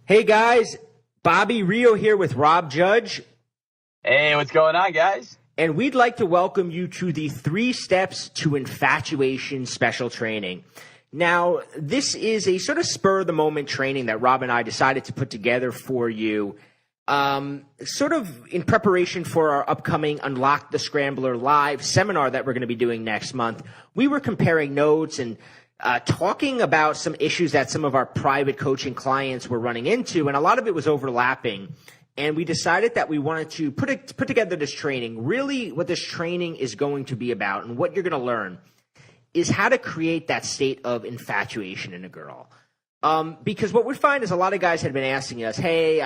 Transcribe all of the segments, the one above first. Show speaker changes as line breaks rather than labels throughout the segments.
Hey guys, Bobby Rio here with Rob Judge,
Hey, what's going on, guys?
and we'd like to welcome you to the 3 Steps to Infatuation special training. Now, this is a sort of spur-of-the-moment training that Rob and I decided to put together for you, sort of in preparation for our upcoming Unlock the Scrambler live seminar that we're going to be doing next month. We were comparing notes and talking about some issues that some of our private coaching clients were running into, and a lot of it was overlapping. And we decided that we wanted to put together this training. Really, what this training is going to be about and what you're going to learn is how to create that state of infatuation in a girl. Because what we find is a lot of guys have been asking us, hey,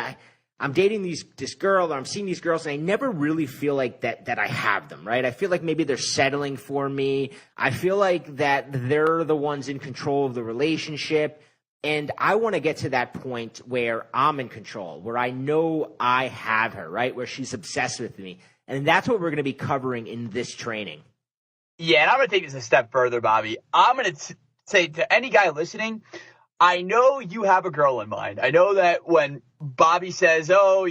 I'm dating this girl, or I'm seeing these girls, and I never really feel like that I have them, right? I feel like maybe they're settling for me. I feel like that they're the ones in control of the relationship. And I want to get to that point where I'm in control, where I know I have her, right? Where she's obsessed with me. And that's what we're going to be covering in this training.
Yeah, and I'm going to take this a step further, Bobby. I'm going to say to any guy listening, I know you have a girl in mind. I know that when Bobby says, oh,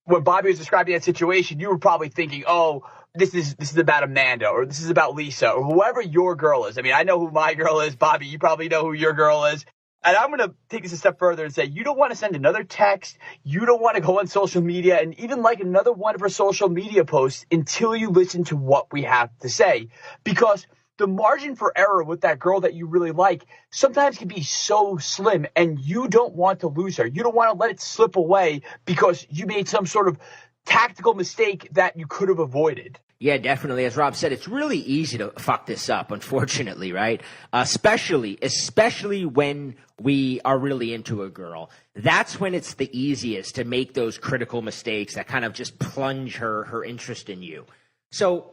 when Bobby was describing that situation, you were probably thinking, oh, this is about Amanda, or this is about Lisa, or whoever your girl is. I mean, I know who my girl is, Bobby. You probably know who your girl is. And I'm going to take this a step further and say, you don't want to send another text. You don't want to go on social media and even like another one of her social media posts until you listen to what we have to say. Because the margin for error with that girl that you really like sometimes can be so slim, and you don't want to lose her. You don't want to let it slip away because you made some sort of tactical mistake that you could have avoided.
Yeah, definitely. As Rob said, it's really easy to fuck this up, unfortunately, right? Especially when we are really into a girl. That's when it's the easiest to make those critical mistakes that kind of just plunge her interest in you. So,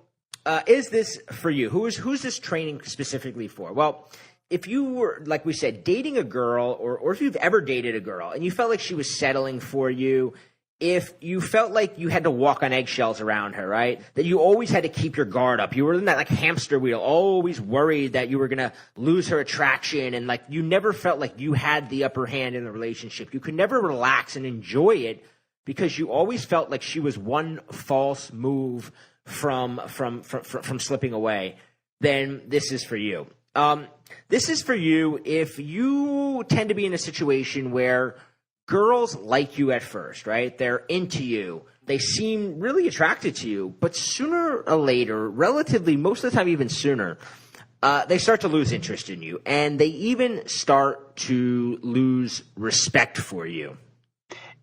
is this for you? Who's this training specifically for? Well, if you were, like we said, dating a girl, or if you've ever dated a girl and you felt like she was settling for you, if you felt like you had to walk on eggshells around her, right? That you always had to keep your guard up. You were in that like hamster wheel, always worried that you were going to lose her attraction, and like you never felt like you had the upper hand in the relationship. You could never relax and enjoy it because you always felt like she was one false move from slipping away. Then this is for you. This is for you if you tend to be in a situation where girls like you at first, right? They're into you. They seem really attracted to you. But sooner or later, relatively, most of the time even sooner, they start to lose interest in you. And they even start to lose respect for you.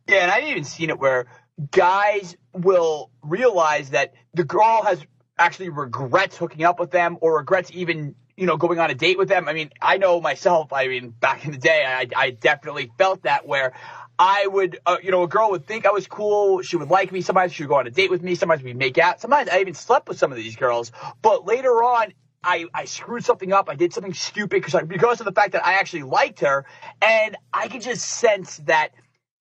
Yeah, and I've even seen it where guys will realize that the girl has actually regrets hooking up with them, or regrets even going on a date with them. I mean, I know myself, back in the day, I definitely felt that, where I would, a girl would think I was cool. She would like me. Sometimes she would go on a date with me. Sometimes we'd make out. Sometimes I even slept with some of these girls. But later on, I screwed something up. I did something stupid because of the fact that I actually liked her. And I could just sense that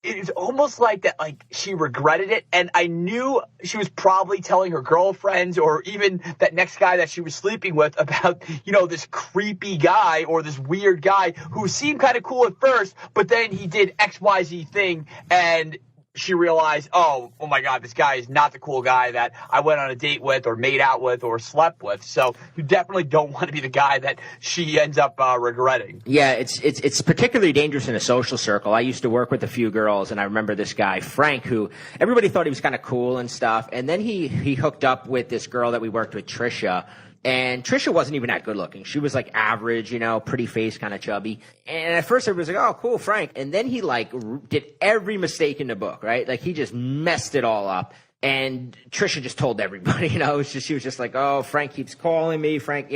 it's almost like that, like she regretted it. And I knew she was probably telling her girlfriends, or even that next guy that she was sleeping with, about, this creepy guy or this weird guy who seemed kind of cool at first, but then he did XYZ thing, and she realized, oh my God, this guy is not the cool guy that I went on a date with, or made out with, or slept with. So you definitely don't want to be the guy that she ends up regretting.
Yeah, it's particularly dangerous in a social circle. I used to work with a few girls, and I remember this guy, Frank, who everybody thought he was kind of cool and stuff. And then he hooked up with this girl that we worked with, Trisha. And Trisha wasn't even that good looking. She was like average, pretty face, kind of chubby. And at first everybody was like, oh, cool, Frank. And then he did every mistake in the book, right? Like he just messed it all up. And Trisha just told everybody, she was just like, oh, Frank keeps calling me, Frank,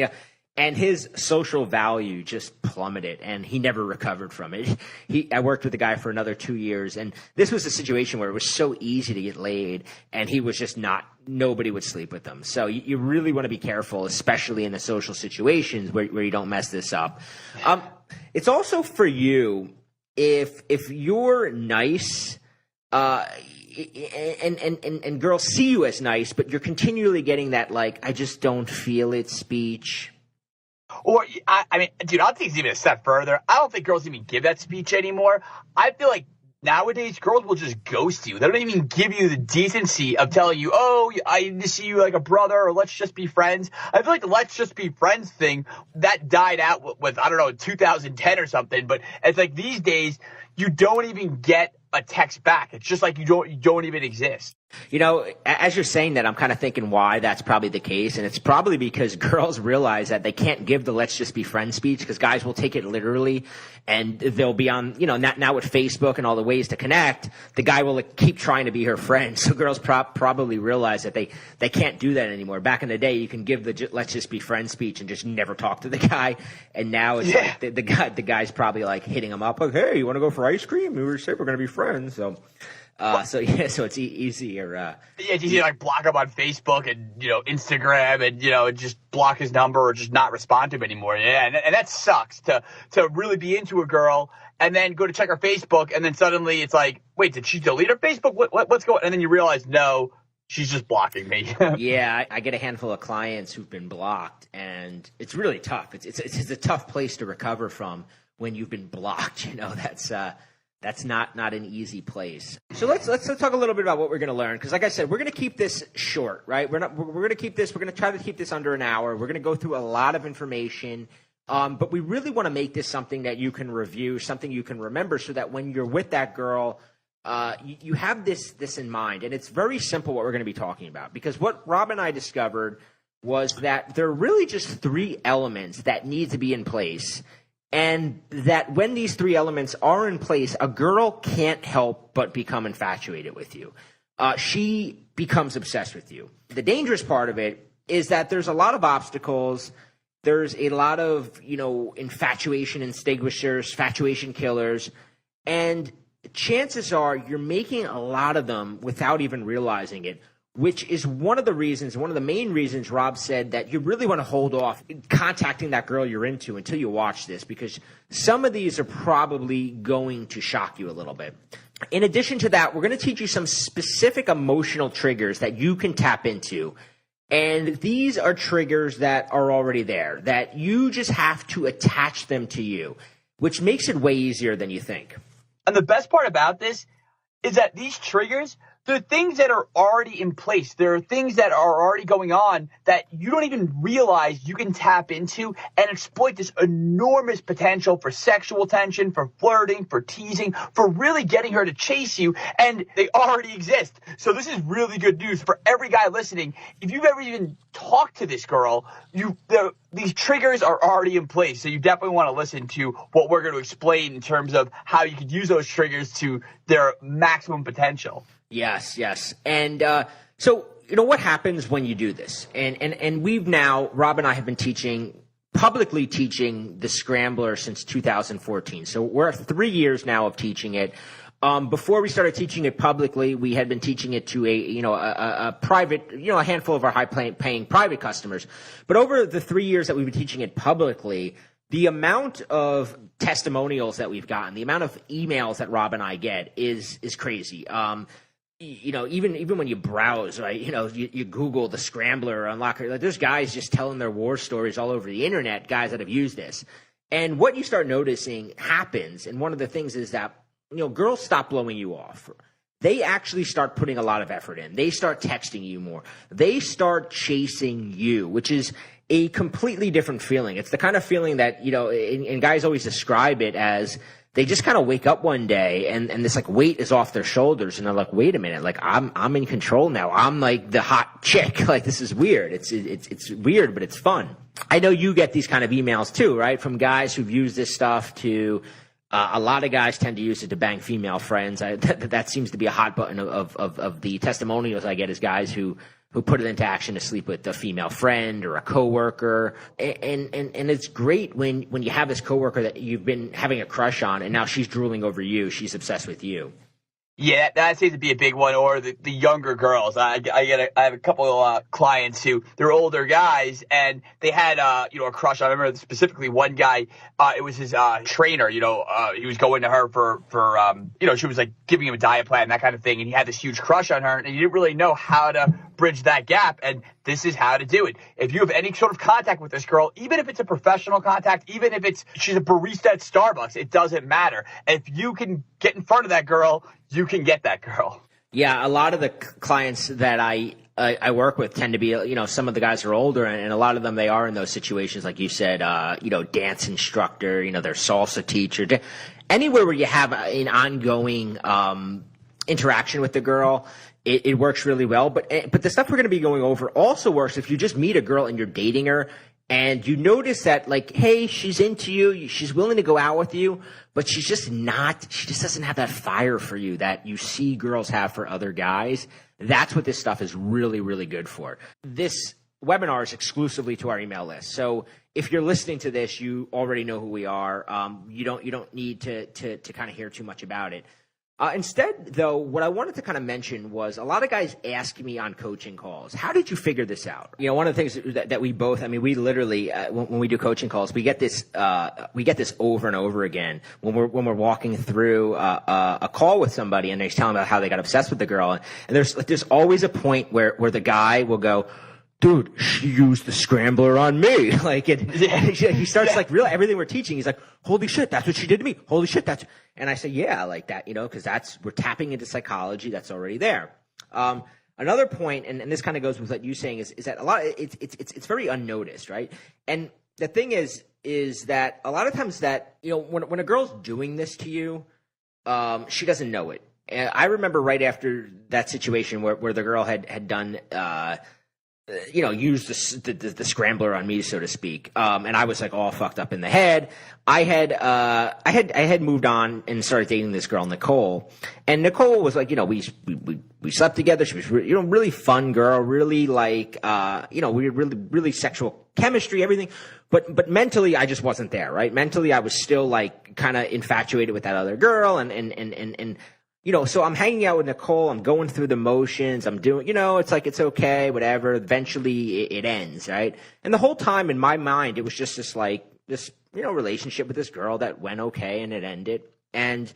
And his social value just plummeted, and he never recovered from it. I worked with the guy for another 2 years, and this was a situation where it was so easy to get laid, and he was just nobody would sleep with him. So you really want to be careful, especially in the social situations where you don't mess this up. It's also for you, if you're nice, and girls see you as nice, but you're continually getting that, like, I just don't feel it speech.
Or, I mean, dude, I'll take it even a step further. I don't think girls even give that speech anymore. I feel like nowadays girls will just ghost you. They don't even give you the decency of telling you, oh, I need to see you like a brother, or let's just be friends. I feel like the let's just be friends thing, that died out with I don't know, 2010 or something. But it's like these days, you don't even get a text back. It's just like you don't even exist.
You know, as you're saying that, I'm kind of thinking why that's probably the case. And it's probably because girls realize that they can't give the let's just be friends speech because guys will take it literally and they'll be on, you know, now with Facebook and all the ways to connect, the guy will keep trying to be her friend. So girls probably realize that they can't do that anymore. Back in the day, you can give the let's just be friends speech and just never talk to the guy. And now it's like the guy's probably like hitting him up like, hey, you want to go for ice cream? We said we're going to be friends. So it's easier.
Yeah, it's easy to like block him on Facebook and, you know, Instagram and, you know, just block his number or just not respond to him anymore. Yeah, and that sucks to really be into a girl and then go to check her Facebook and then suddenly it's like, wait, did she delete her Facebook? What's going on? And then you realize, no, she's just blocking me.
Yeah, I get a handful of clients who've been blocked and it's really tough. It's a tough place to recover from when you've been blocked. You know, that's not an easy place. So let's talk a little bit about what we're going to learn. Because like I said, we're going to keep this short, right? We're going to try to keep this under an hour. We're going to go through a lot of information. But we really want to make this something that you can review, something you can remember so that when you're with that girl, you have this in mind. And it's very simple what we're going to be talking about. Because what Rob and I discovered was that there are really just 3 elements that need to be in place. And that when these 3 elements are in place, a girl can't help but become infatuated with you. She becomes obsessed with you. The dangerous part of it is that there's a lot of obstacles. There's a lot of, you know, infatuation extinguishers, infatuation killers. And chances are you're making a lot of them without even realizing it, which is one of the main reasons Rob said that you really want to hold off contacting that girl you're into until you watch this, because some of these are probably going to shock you a little bit. In addition to that, we're going to teach you some specific emotional triggers that you can tap into. And these are triggers that are already there, that you just have to attach them to you, which makes it way easier than you think.
And the best part about this is that these triggers, they're things that are already in place. There are things that are already going on that you don't even realize you can tap into and exploit this enormous potential for sexual tension, for flirting, for teasing, for really getting her to chase you. And they already exist. So this is really good news for every guy listening. If you've ever even talked to this girl, these triggers are already in place. So you definitely want to listen to what we're going to explain in terms of how you could use those triggers to their maximum potential.
Yes. And so, you know, what happens when you do this? And we've now, Rob and I have been publicly teaching the Scrambler since 2014. So we're 3 years now of teaching it. Before we started teaching it publicly, we had been teaching it to a private, a handful of our high-paying private customers. But over the 3 years that we've been teaching it publicly, the amount of testimonials that we've gotten, the amount of emails that Rob and I get is crazy. Even when you browse, right, you Google the Scrambler or Unlocker, like there's guys just telling their war stories all over the internet, guys that have used this. And what you start noticing happens, and one of the things is that, girls stop blowing you off. They actually start putting a lot of effort in. They start texting you more. They start chasing you, which is a completely different feeling. It's the kind of feeling that, and guys always describe it as they just kind of wake up one day and this like weight is off their shoulders and they're like, wait a minute, like I'm in control now. I'm like the hot chick. Like this is weird. It's weird, but it's fun. I know you get these kind of emails too, right? From guys who've used this stuff to, a lot of guys tend to use it to bang female friends. That seems to be a hot button of the testimonials I get is guys who put it into action to sleep with a female friend or a coworker. And it's great when you have this coworker that you've been having a crush on and now she's drooling over you. She's obsessed with you.
Yeah, that seems to be a big one. Or the younger girls. I have a couple of clients who they're older guys, and they had a crush. I remember specifically one guy. It was his trainer. He was going to her for she was like giving him a diet plan, that kind of thing, and he had this huge crush on her, and he didn't really know how to bridge that gap. And this is how to do it. If you have any sort of contact with this girl, even if it's a professional contact, even if she's a barista at Starbucks, it doesn't matter. If you can get in front of that girl, you can get that girl.
Yeah, a lot of the clients that I work with tend to be, some of the guys are older, and a lot of them, they are in those situations, like you said, dance instructor, their salsa teacher, anywhere where you have an ongoing interaction with the girl. It works really well, but the stuff we're going to be going over also works if you just meet a girl and you're dating her, and you notice that, like, hey, she's into you, she's willing to go out with you, but she just doesn't have that fire for you that you see girls have for other guys. That's what this stuff is really, really good for. This webinar is exclusively to our email list. So if you're listening to this, you already know who we are. You don't need to kind of hear too much about it. Instead, though, what I wanted to kind of mention was a lot of guys ask me on coaching calls, how did you figure this out? One of the things that we both, we literally, when we do coaching calls, we get this over and over again when we're walking through a call with somebody and they're telling about how they got obsessed with the girl. And there's always a point where the guy will go, dude, she used the scrambler on me. He starts really everything we're teaching. He's like, holy shit, that's what she did to me. Holy shit, and I say, yeah, like that, because we're tapping into psychology that's already there. Another point, and this kind of goes with what you're saying, is that a lot, it's very unnoticed, right? And the thing is that a lot of times that, when a girl's doing this to you, she doesn't know it. And I remember right after that situation where the girl had done, used the scrambler on me, so to speak. And I was like all fucked up in the head. I had moved on and started dating this girl, Nicole. And Nicole was like, we slept together. She was, really fun girl, really like, we had really, really sexual chemistry, everything. But mentally, I just wasn't there, right? Mentally, I was still like kind of infatuated with that other girl and so I'm hanging out with Nicole, I'm going through the motions, I'm doing, it's like, it's okay, whatever. Eventually it ends, right? And the whole time in my mind, it was just this relationship with this girl that went okay and it ended. And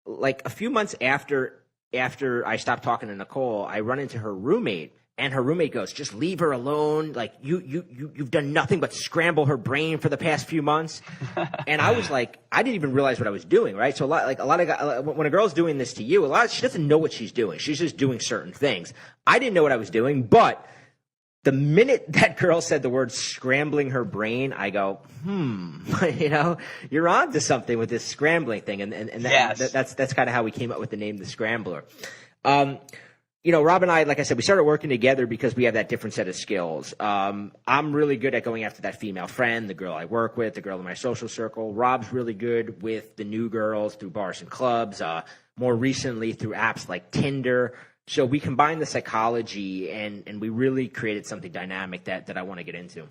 like a few months after I stopped talking to Nicole, I run into her roommate. And her roommate goes, just leave her alone. Like you've done nothing but scramble her brain for the past few months. And I was like, I didn't even realize what I was doing, right? So a lot of guys, when a girl's doing this to you, she doesn't know what she's doing. She's just doing certain things. I didn't know what I was doing, but the minute that girl said the word scrambling her brain, I go, you're on to something with this scrambling thing. And
yes.
That's kind of how we came up with the name, The Scrambler. Rob and I, like I said, we started working together because we have that different set of skills. I'm really good at going after that female friend, the girl I work with, the girl in my social circle. Rob's really good with the new girls through bars and clubs, more recently through apps like Tinder. So we combined the psychology and we really created something dynamic that I want to get into.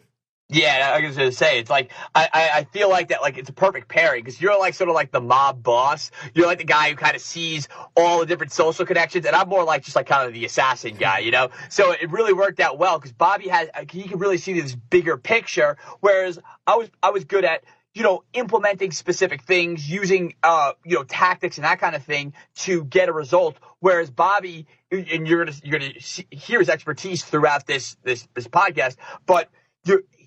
Yeah, I was going to say, it's like, I feel like that, like, it's a perfect pairing, because you're like sort of like the mob boss. You're like the guy who kind of sees all the different social connections, and I'm more like just like kind of the assassin guy, So it really worked out well, because Bobby he can really see this bigger picture, whereas I was good at, implementing specific things, using, tactics and that kind of thing to get a result, whereas Bobby, and you're gonna hear his expertise throughout this podcast, but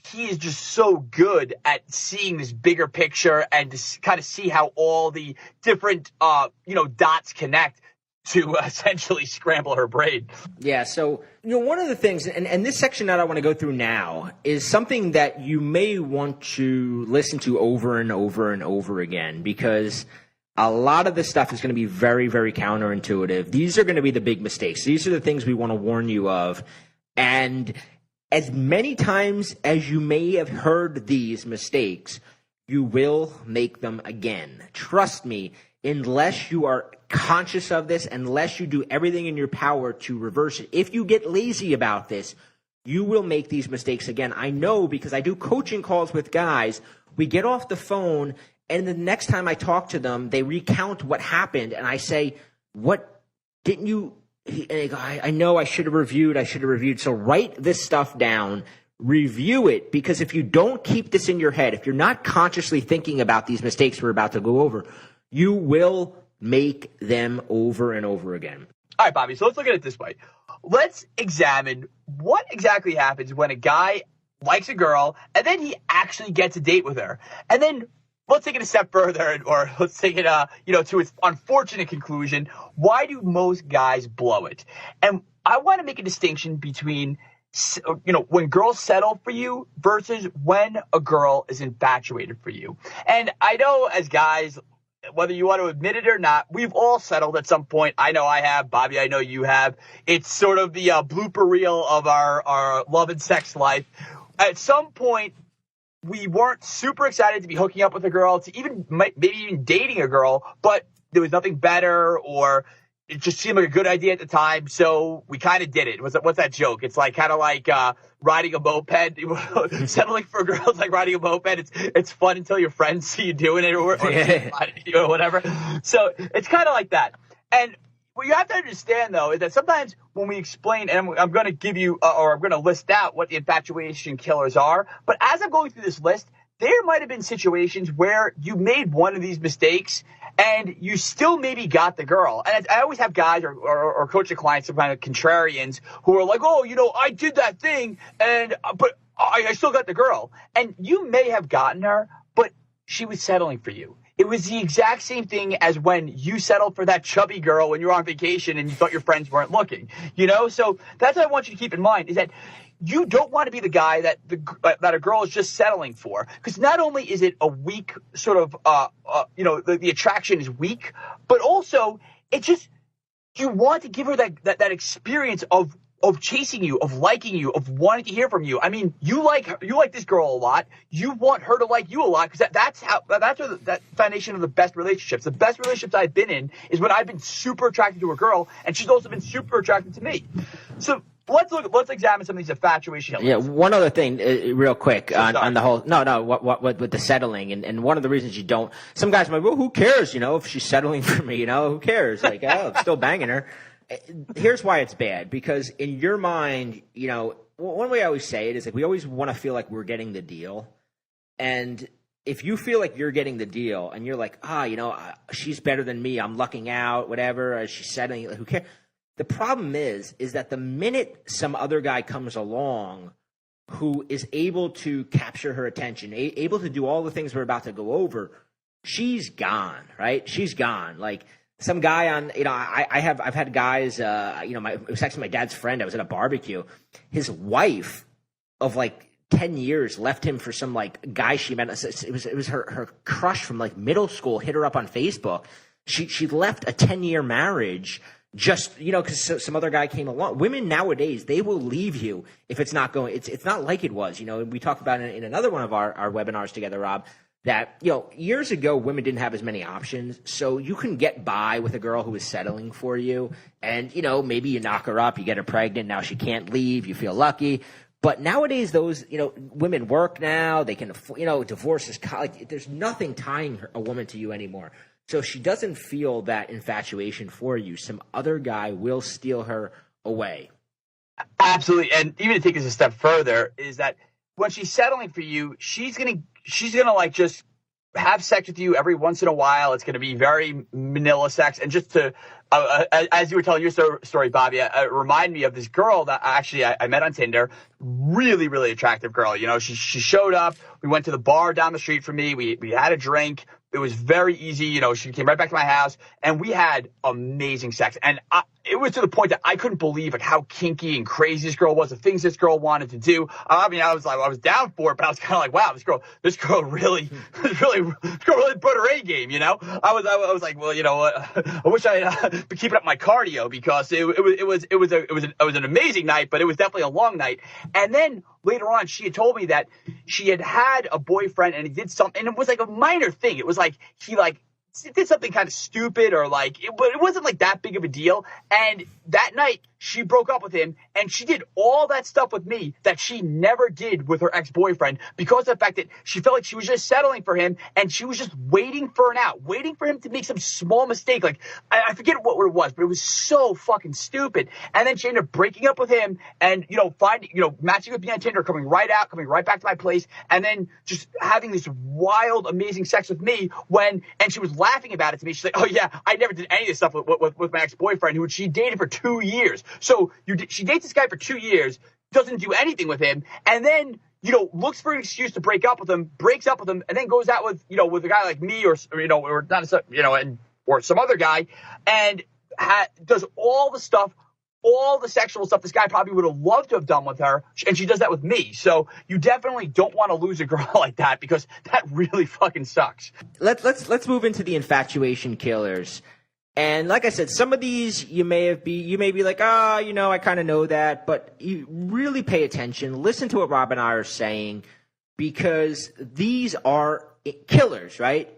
he is just so good at seeing this bigger picture and to kind of see how all the different, dots connect to essentially scramble her brain.
Yeah. So, one of the things, and this section that I want to go through now is something that you may want to listen to over and over and over again, because a lot of this stuff is going to be very, very counterintuitive. These are going to be the big mistakes. These are the things we want to warn you of. And as many times as you may have heard these mistakes, you will make them again. Trust me, unless you are conscious of this, unless you do everything in your power to reverse it, if you get lazy about this, you will make these mistakes again. I know, because I do coaching calls with guys. We get off the phone, and the next time I talk to them, they recount what happened, and I say, what didn't you... And they go, I know I should have reviewed. So write this stuff down, review it, because if you don't keep this in your head, if you're not consciously thinking about these mistakes we're about to go over, you will make them over and over again.
All right, Bobby, so let's look at it this way. Let's examine what exactly happens when a guy likes a girl and then he actually gets a date with her. And then let's take it a step further, or let's take it, to its unfortunate conclusion. Why do most guys blow it? And I want to make a distinction between, when girls settle for you versus when a girl is infatuated for you. And I know as guys, whether you want to admit it or not, we've all settled at some point. I know I have. Bobby, I know you have. It's sort of the blooper reel of our love and sex life. At some point, we weren't super excited to be hooking up with a girl, to even maybe even dating a girl, but there was nothing better, or it just seemed like a good idea at the time, so we kind of did it. What's that joke? It's like kind of like riding a moped. Settling for a girl is like riding a moped. It's fun until your friends see you doing it, or whatever. So it's kind of like that. And what you have to understand, though, is that sometimes when we explain, and I'm going to give you, or I'm going to list out what the infatuation killers are, but as I'm going through this list, there might have been situations where you made one of these mistakes and you still maybe got the girl. And I always have guys or coaching clients, some kind of contrarians, who are like, oh, I did that thing, but I still got the girl. And you may have gotten her, but she was settling for you. It was the exact same thing as when you settled for that chubby girl when you were on vacation and you thought your friends weren't looking, So that's what I want you to keep in mind, is that you don't want to be the guy that a girl is just settling for, because not only is it a weak sort of, the attraction is weak, but also it just, you want to give her that experience of chasing you, of liking you, of wanting to hear from you. I mean, you like this girl a lot. You want her to like you a lot, because that's the foundation of the best relationships. The best relationships I've been in is when I've been super attracted to a girl and she's also been super attracted to me. So let's examine some of these infatuation elements.
Yeah, one other thing, real quick, on the whole. What with the settling, and one of the reasons you don't. Some guys might, well, who cares? If she's settling for me, who cares? Like, I'm still banging her. Here's why it's bad, because in your mind, one way I always say it is like we always want to feel like we're getting the deal. And if you feel like you're getting the deal and you're like, she's better than me, I'm lucking out, whatever, she's settling, who cares? The problem is that the minute some other guy comes along who is able to capture her attention, able to do all the things we're about to go over, she's gone, right? She's gone. Like, some guy on, I've had guys, it was actually my dad's friend. I was at a barbecue. His wife of like 10 years left him for some like guy she met. It was her crush from like middle school, hit her up on Facebook. She left a 10-year marriage just, because some other guy came along. Women nowadays, they will leave you if it's not going, it's not like it was, we talked about it in another one of our webinars together, Rob, that, years ago, women didn't have as many options. So you can get by with a girl who is settling for you. And, maybe you knock her up, you get her pregnant. Now she can't leave. You feel lucky. But nowadays, those, women work now. They can, divorce is, like, there's nothing tying a woman to you anymore. So if she doesn't feel that infatuation for you, some other guy will steal her away.
Absolutely. And even to take this a step further is that when she's settling for you, she's gonna like just have sex with you every once in a while. It's gonna be very vanilla sex. And just to, as you were telling your story, Bobby, it reminded me of this girl that I met on Tinder. Really, really attractive girl. She showed up. We went to the bar down the street from me. We had a drink. It was very easy. She came right back to my house and we had amazing sex. And it was to the point that I couldn't believe like how kinky and crazy this girl was, the things this girl wanted to do. I mean, I was down for it, but I was kind of like, wow, this girl really put her A game, I was like, well, I wish I had been keeping up my cardio, because it was an amazing night, but it was definitely a long night. And then later on, she had told me that she had a boyfriend and he did something, and it was like a minor thing. It was like he did something kind of stupid, or but it wasn't like that big of a deal. And that night she broke up with him, and she did all that stuff with me that she never did with her ex-boyfriend because of the fact that she felt like she was just settling for him, and she was just waiting for an out, waiting for him to make some small mistake. Like, I forget what it was, but it was so fucking stupid. And then she ended up breaking up with him and, matching with me on Tinder, coming right out, coming right back to my place, and then just having this wild, amazing sex with me and she was laughing about it to me. She's like, oh yeah, I never did any of this stuff with my ex-boyfriend who she dated for 2 years. So she dates this guy for 2 years, doesn't do anything with him, and then, looks for an excuse to break up with him, breaks up with him, and then goes out with a guy like me or not, or some other guy, and does all the stuff, all the sexual stuff this guy probably would have loved to have done with her, and she does that with me. So you definitely don't want to lose a girl like that, because that really fucking sucks.
Let's move into the infatuation killers. And like I said, some of these you may be like, I kind of know that, but you really pay attention, listen to what Rob and I are saying, because these are killers, right?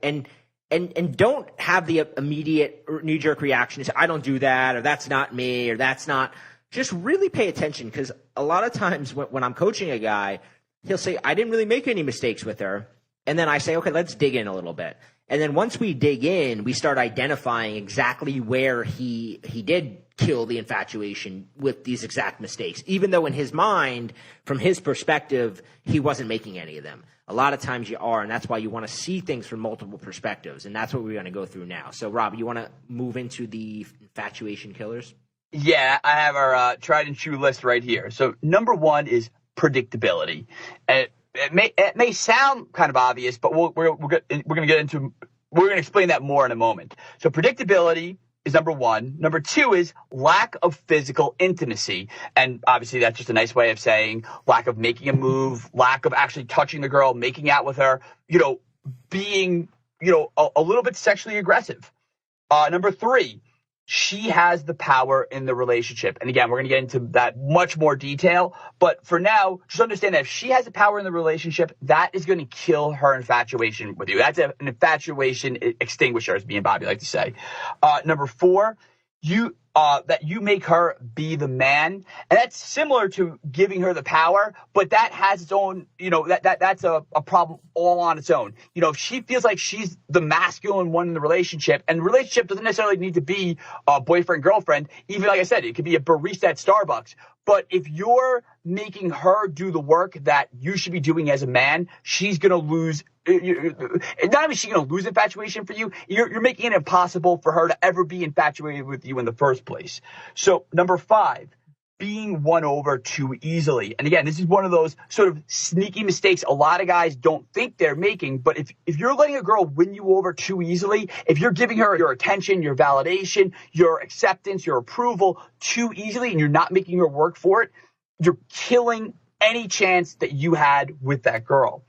And don't have the immediate knee-jerk reaction to say, I don't do that, or that's not me, or that's not. Just really pay attention, because a lot of times when I'm coaching a guy, he'll say, I didn't really make any mistakes with her. And then I say, okay, let's dig in a little bit. And then once we dig in, we start identifying exactly where he did kill the infatuation with these exact mistakes, even though in his mind, from his perspective, he wasn't making any of them. A lot of times you are, and that's why you want to see things from multiple perspectives, and that's what we're going to go through now. So, Rob, you want to move into the infatuation killers?
Yeah, I have our tried and true list right here. So, number one is predictability. And it may sound kind of obvious, but we're going to explain that more in a moment. So, predictability is number one. Number two is lack of physical intimacy. And obviously that's just a nice way of saying lack of making a move, lack of actually touching the girl, making out with her, being, a little bit sexually aggressive. Number three, she has the power in the relationship. And again, we're going to get into that much more detail. But for now, just understand that if she has the power in the relationship, that is going to kill her infatuation with you. That's an infatuation extinguisher, as me and Bobby like to say. Number four, that you make her be the man. And that's similar to giving her the power, but that has its own, that's a problem all on its own. If she feels like she's the masculine one in the relationship, and the relationship doesn't necessarily need to be a boyfriend-girlfriend. Even like I said, it could be a barista at Starbucks. But if you're making her do the work that you should be doing as a man, she's going to lose. Not only is she going to lose infatuation for you, you're making it impossible for her to ever be infatuated with you in the first place. So number five, being won over too easily. And again, this is one of those sort of sneaky mistakes a lot of guys don't think they're making. But if you're letting a girl win you over too easily, if you're giving her your attention, your validation, your acceptance, your approval too easily, and you're not making her work for it, you're killing any chance that you had with that girl.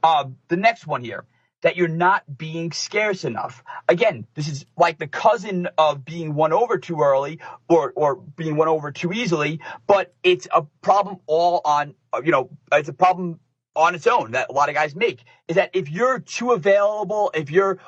The next one here, that you're not being scarce enough. Again, this is like the cousin of being won over too early or being won over too easily, but it's a problem it's a problem on its own that a lot of guys make, is that if you're too available, if you're,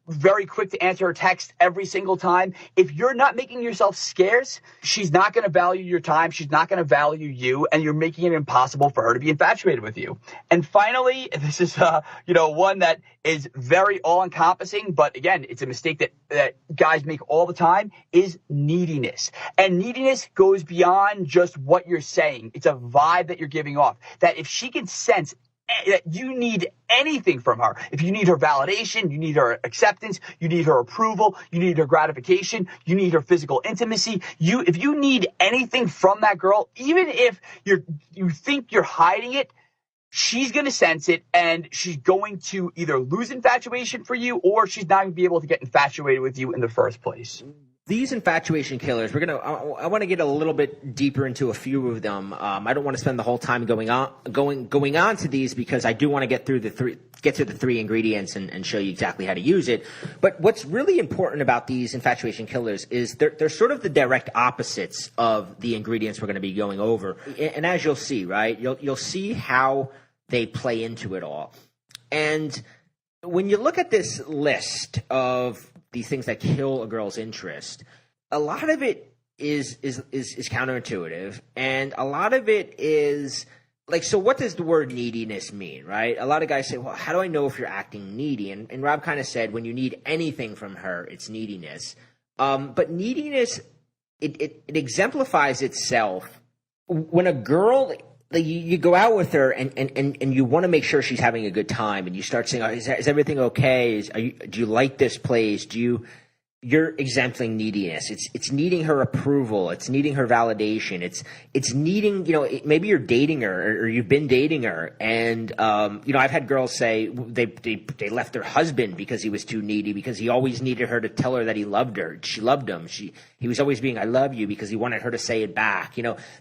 very quick to answer her text every single time, if you're not making yourself scarce, she's not going to value your time. She's not going to value you, and you're making it impossible for her to be infatuated with you. And finally, this is, one that is very all-encompassing, but again, it's a mistake that guys make all the time, is neediness. And neediness goes beyond just what you're saying. It's a vibe that you're giving off, that if she can sense that you need anything from her, if you need her validation, you need her acceptance, you need her approval, you need her gratification, you need her physical intimacy, if you need anything from that girl, even if you think you're hiding it, she's going to sense it, and she's going to either lose infatuation for you, or she's not going to be able to get infatuated with you in the first place.
These infatuation killers, I want to get a little bit deeper into a few of them. I don't want to spend the whole time going on to these, because I do want to get to the three ingredients and show you exactly how to use it. But what's really important about these infatuation killers is they're sort of the direct opposites of the ingredients we're going to be going over. And as you'll see, right, you'll see how they play into it all. And when you look at this list of these things that kill a girl's interest, a lot of it is counterintuitive, and a lot of it is like, so what does the word neediness mean, right? A lot of guys say, well, how do I know if you're acting needy? And Rob kind of said, when you need anything from her, it's neediness. But neediness, it exemplifies itself when a girl, like, you go out with her and you want to make sure she's having a good time, and you start saying, oh, is everything okay? Do you like this place? You're exempling neediness. It's needing her approval. It's needing her validation. It's needing, maybe you're dating her or you've been dating her, and I've had girls say they left their husband because he was too needy, because he always needed her to tell her that he loved her. She loved him. He was always being, I love you, because he wanted her to say it back.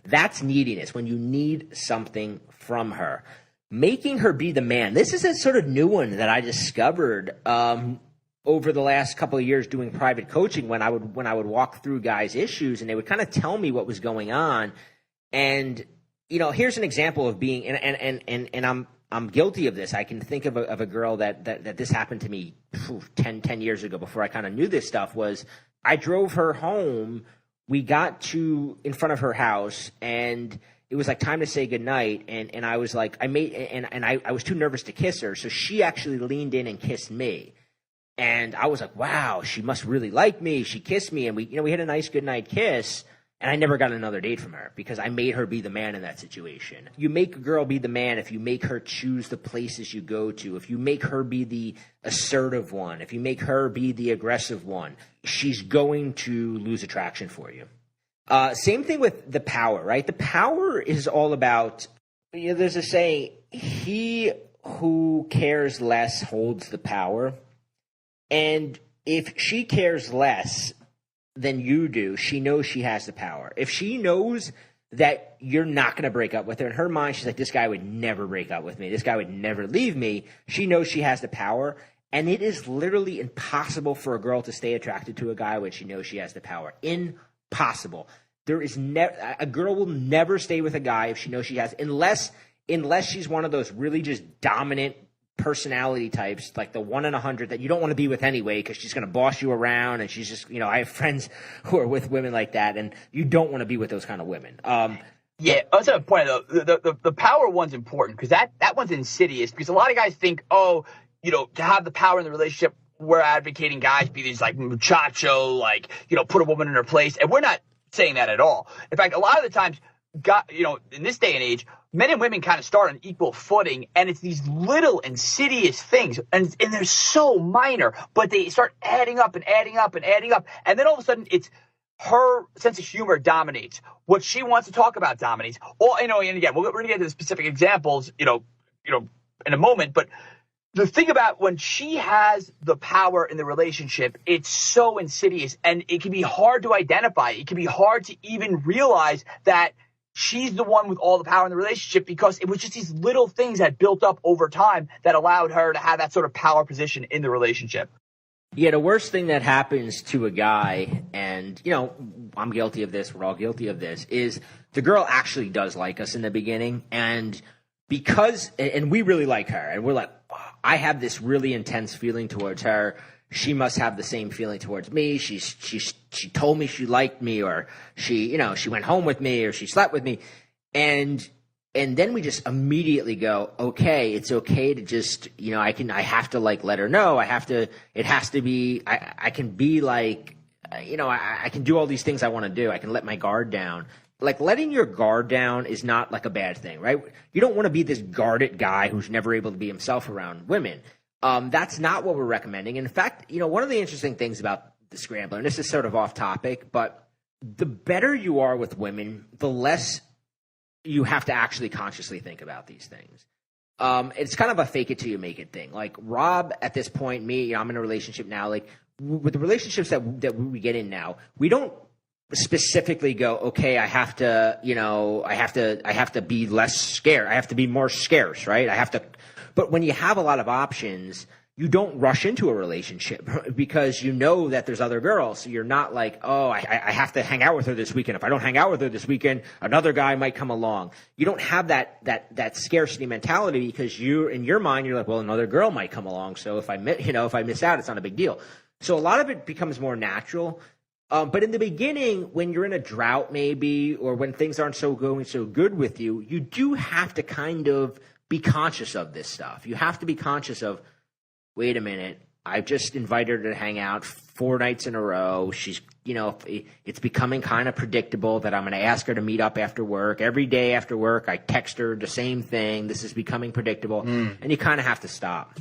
That's neediness, when you need something from her. Making her be the man. This is a sort of new one that I discovered over the last couple of years doing private coaching, when I would walk through guys' issues and they would kind of tell me what was going on. And, here's an example of being, and I'm guilty of this. I can think of a girl that this happened to me 10 years ago, before I kind of knew this stuff. Was I drove her home. We got to in front of her house, and it was like time to say goodnight. And I was like, I was too nervous to kiss her. So she actually leaned in and kissed me. And I was like, wow, she must really like me. She kissed me, and we had a nice goodnight kiss, and I never got another date from her because I made her be the man in that situation. You make a girl be the man if you make her choose the places you go to, if you make her be the assertive one, if you make her be the aggressive one, she's going to lose attraction for you. Same thing with the power, right? The power is all about, there's a saying, he who cares less holds the power. And if she cares less than you do, she knows she has the power. If she knows that you're not going to break up with her, in her mind, she's like, this guy would never break up with me. This guy would never leave me. She knows she has the power. And it is literally impossible for a girl to stay attracted to a guy when she knows she has the power. Impossible. There is a girl will never stay with a guy if she knows she has, unless she's one of those really just dominant personality types, like the 1 in 100 that you don't want to be with anyway, because she's going to boss you around, and she's just, I have friends who are with women like that, and you don't want to be with those kind of women.
Yeah, that's a point though. The power one's important, because that one's insidious, because a lot of guys think, to have the power in the relationship, we're advocating guys be these like muchacho, like, put a woman in her place, and we're not saying that at all. In fact, a lot of the times, in this day and age, men and women kind of start on equal footing, and it's these little insidious things, and they're so minor, but they start adding up and adding up and adding up, and then all of a sudden it's her sense of humor dominates. What she wants to talk about dominates. And again, we're going to get to the specific examples, in a moment, but the thing about when she has the power in the relationship, it's so insidious, and it can be hard to identify. It can be hard to even realize that she's the one with all the power in the relationship, because it was just these little things that built up over time that allowed her to have that sort of power position in the relationship.
Yeah, the worst thing that happens to a guy, and, I'm guilty of this, we're all guilty of this, is the girl actually does like us in the beginning, and we really like her, and we're like, I have this really intense feeling towards her. She must have the same feeling towards me. She told me she liked me, or she went home with me, or she slept with me. And then we just immediately go, okay, it's okay to just, I have to like let her know. I can be like, I can do all these things I want to do. I can let my guard down. Like, letting your guard down is not like a bad thing, right? You don't want to be this guarded guy who's never able to be himself around women. That's not what we're recommending. In fact, one of the interesting things about the Scrambler, and this is sort of off topic, but the better you are with women, the less you have to actually consciously think about these things. It's kind of a fake it till you make it thing. Like Rob, at this point, me, I'm in a relationship now. Like with the relationships that we get in now, we don't specifically go, okay, I have to be less scarce. I have to be more scarce, right? But when you have a lot of options, you don't rush into a relationship because you know that there's other girls. So you're not like, oh, I have to hang out with her this weekend. If I don't hang out with her this weekend, another guy might come along. You don't have that scarcity mentality because in your mind, you're like, well, another girl might come along. So if I miss out, it's not a big deal. So a lot of it becomes more natural. But in the beginning, when you're in a drought maybe, or when things aren't going so good with you, you do have to kind of be conscious of this stuff. You have to be conscious of, wait a minute, I've just invited her to hang out 4 nights in a row. She's, it's becoming kind of predictable that I'm going to ask her to meet up after work. Every day after work, I text her the same thing. This is becoming predictable. And you kind of have to stop.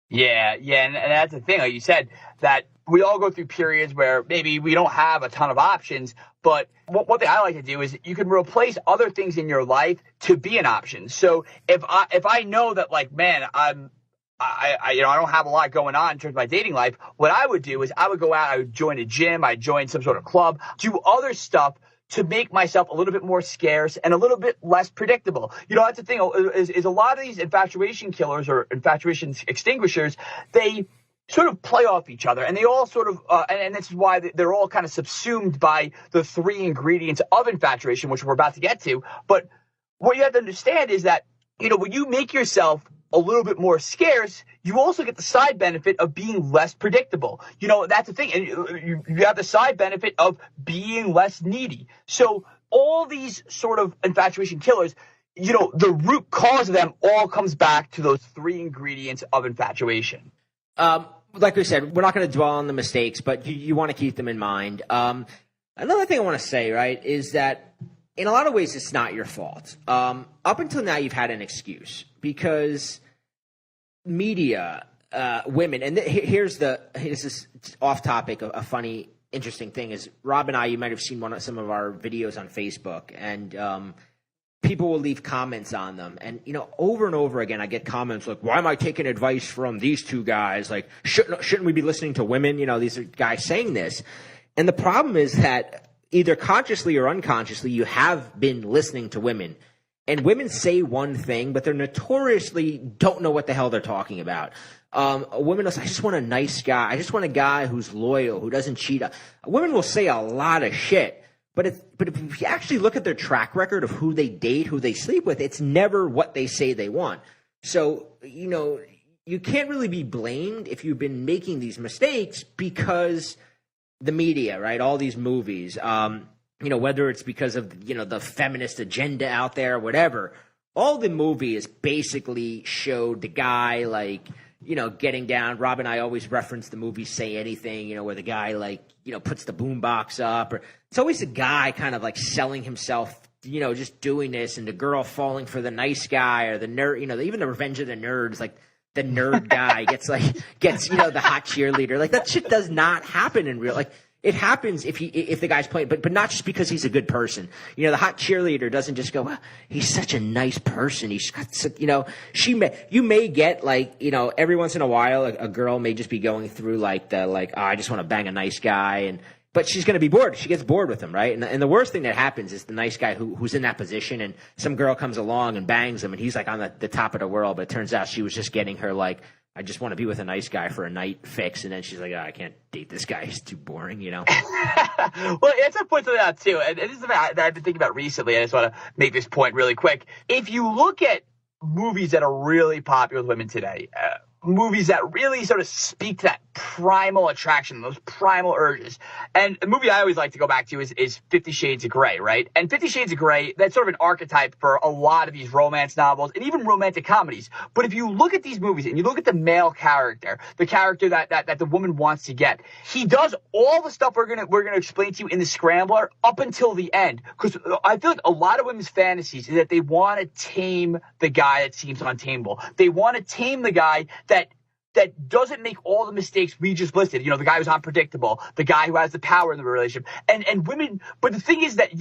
Yeah, and that's the thing, like you said, that we all go through periods where maybe we don't have a ton of options, but one thing I like to do is you can replace other things in your life to be an option. So if I know that, like, man, I don't have a lot going on in terms of my dating life, what I would do is I would go out, I would join a gym, I'd join some sort of club, do other stuff to make myself a little bit more scarce and a little bit less predictable. That's the thing, is a lot of these infatuation killers or infatuation extinguishers, they sort of play off each other, and they all sort of, and this is why they're all kind of subsumed by the 3 ingredients of infatuation, which we're about to get to. But what you have to understand is that, when you make yourself a little bit more scarce, you also get the side benefit of being less predictable. That's the thing. And you have the side benefit of being less needy. So all these sort of infatuation killers, the root cause of them all comes back to those 3 ingredients of infatuation.
Like we said, we're not going to dwell on the mistakes, but you want to keep them in mind. Another thing I want to say, right, is that in a lot of ways, it's not your fault. Up until now, you've had an excuse because media, women, and this is off topic, a funny, interesting thing is Rob and I, you might have seen some of our videos on Facebook, and people will leave comments on them. And, over and over again, I get comments like, why am I taking advice from these 2 guys? Like, shouldn't we be listening to women? These are guys saying this. And the problem is that either consciously or unconsciously, you have been listening to women. And women say one thing, but they're notoriously don't know what the hell they're talking about. A woman will say, I just want a nice guy. I just want a guy who's loyal, who doesn't cheat. Women will say a lot of shit. But if you actually look at their track record of who they date, who they sleep with, it's never what they say they want. So, you can't really be blamed if you've been making these mistakes because the media, right? All these movies, whether it's because of, the feminist agenda out there or whatever, all the movies basically showed the guy, like, getting down. Rob and I always reference the movie Say Anything, where the guy, like, puts the boombox up. Or it's always a guy kind of like selling himself, just doing this, and the girl falling for the nice guy or the nerd, even the Revenge of the Nerds, like, the nerd guy gets the hot cheerleader. Like, that shit does not happen in real. Like, it happens if the guy's playing, but not just because he's a good person. The hot cheerleader doesn't just go, well, he's such a nice person. He's got, you may get, like, every once in a while a girl may just be going through I just want to bang a nice guy, but she's going to be bored. She gets bored with him, right? And the worst thing that happens is the nice guy who's in that position, and some girl comes along and bangs him, and he's like on the top of the world, but it turns out she was just getting her, like, I just want to be with a nice guy for a night fix, and then she's like, I can't date this guy. He's too boring,
Well, it's a point to that, too. And this is something that I've been thinking about recently. I just want to make this point really quick. If you look at movies that are really popular with women today, movies that really sort of speak to that primal attraction, those primal urges. And a movie I always like to go back to is 50 Shades of Grey, right? And 50 Shades of Grey, that's sort of an archetype for a lot of these romance novels and even romantic comedies. But if you look at these movies and you look at the male character, the character that the woman wants to get, he does all the stuff we're gonna explain to you in The Scrambler up until the end. Because I feel like a lot of women's fantasies is that they want to tame the guy that seems untamable. They want to tame the guy that doesn't make all the mistakes we just listed. The guy who's unpredictable, the guy who has the power in the relationship. And women, but the thing is that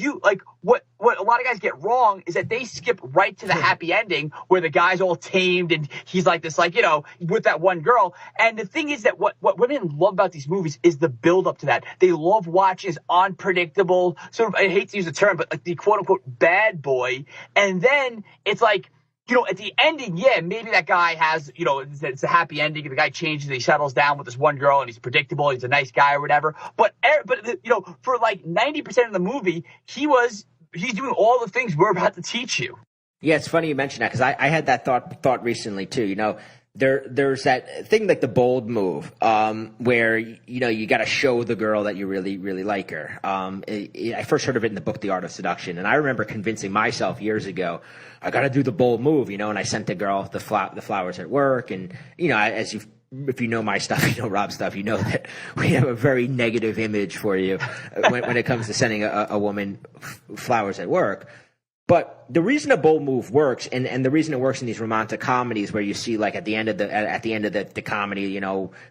what a lot of guys get wrong is that they skip right to the happy ending where the guy's all tamed and he's like this, with that one girl. And the thing is that what women love about these movies is the build up to that. They love watching this unpredictable, sort of, I hate to use the term, but like the quote unquote bad boy. And then it's like, at the ending, yeah, maybe that guy has, it's a happy ending. And the guy changes, and he settles down with this one girl, and he's predictable. He's a nice guy or whatever. But for like 90% of the movie, he's doing all the things we're about to teach you.
Yeah, it's funny you mention that because I had that thought recently too. there's that thing like the bold move, where you got to show the girl that you really really like her. I first heard of it in the book The Art of Seduction, and I remember convincing myself years ago, I got to do the bold move, and I sent the girl the flowers at work, and if you know my stuff, you know Rob's stuff, you know that we have a very negative image for you when it comes to sending a woman flowers at work. But the reason a bold move works, and the reason it works in these romantic comedies where you see like at the end of the comedy,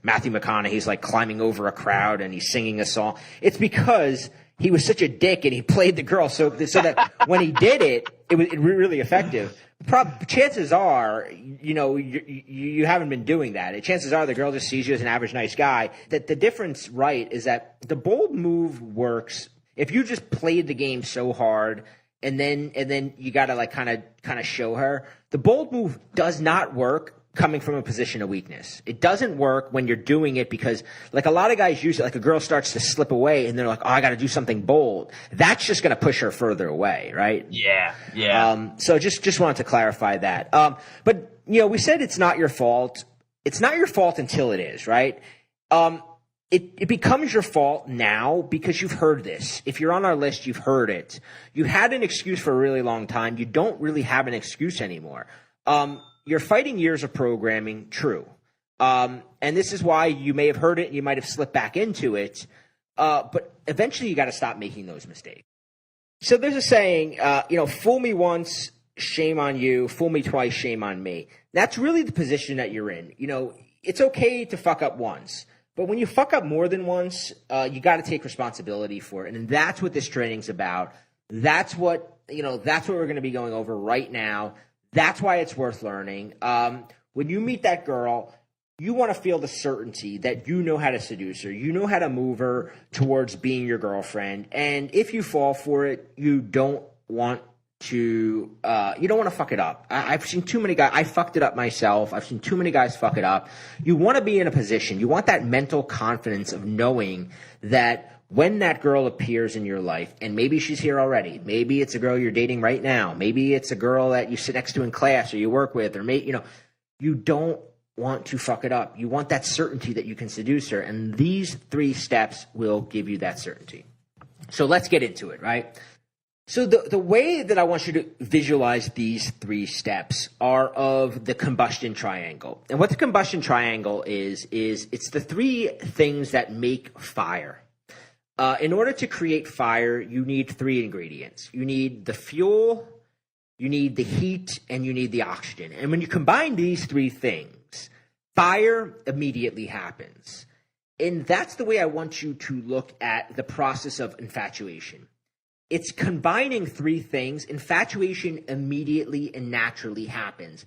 Matthew McConaughey's like climbing over a crowd and he's singing a song. It's because he was such a dick and he played the girl so that when he did it was really effective. Chances are, you haven't been doing that. Chances are the girl just sees you as an average nice guy. That the difference, right, is that the bold move works if you just played the game so hard. And then you got to like kind of show her. The bold move does not work coming from a position of weakness. It doesn't work when you're doing it because like a lot of guys use it, like a girl starts to slip away and they're like, oh, I got to do something bold. That's just going to push her further away, right?
Yeah, yeah.
So just wanted to clarify that. But we said it's not your fault. It's not your fault until it is, right? It becomes your fault now because you've heard this. If you're on our list, you've heard it. You had an excuse for a really long time. You don't really have an excuse anymore. You're fighting years of programming, true. And this is why you may have heard it and you might have slipped back into it. But eventually you got to stop making those mistakes. So there's a saying, fool me once, shame on you. Fool me twice, shame on me. That's really the position that you're in. It's okay to fuck up once. But when you fuck up more than once, you got to take responsibility for it. And that's what this training's about. That's what we're going to be going over right now. That's why it's worth learning. When you meet that girl, you want to feel the certainty that you know how to seduce her. You know how to move her towards being your girlfriend. And if you fall for it, you don't want to fuck it up. I've seen too many guys. I fucked it up myself. I've seen too many guys fuck it up. You want to be in a position. You want that mental confidence of knowing that when that girl appears in your life, and maybe she's here already, maybe it's a girl you're dating right now, maybe it's a girl that you sit next to in class or you work with, or you don't want to fuck it up. You want that certainty that you can seduce her, and these 3 steps will give you that certainty. So let's get into it, right? So the way that I want you to visualize these 3 steps are of the combustion triangle. And what the combustion triangle is it's the 3 things that make fire. In order to create fire, you need 3 ingredients. You need the fuel, you need the heat, and you need the oxygen. And when you combine these 3 things, fire immediately happens. And that's the way I want you to look at the process of infatuation. It's combining 3 things. Infatuation immediately and naturally happens.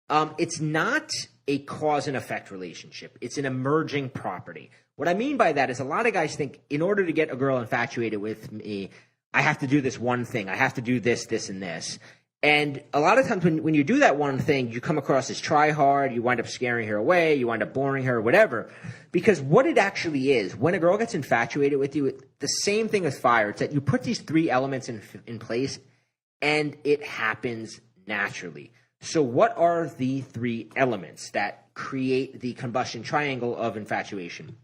It's not a cause and effect relationship. It's an emerging property. What I mean by that is a lot of guys think in order to get a girl infatuated with me, I have to do this one thing. I have to do this, this, and this. And a lot of times when you do that one thing, you come across as try hard, you wind up scaring her away, you wind up boring her, whatever. Because what it actually is, when a girl gets infatuated with you, the same thing as fire. It's that you put these 3 elements in place, and it happens naturally. So what are the 3 elements that create the combustion triangle of infatuation?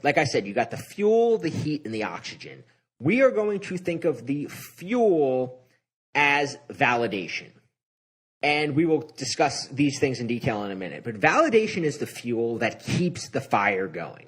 Like I said, you got the fuel, the heat, and the oxygen. We are going to think of the fuel as validation. And we will discuss these things in detail in a minute. But validation is the fuel that keeps the fire going.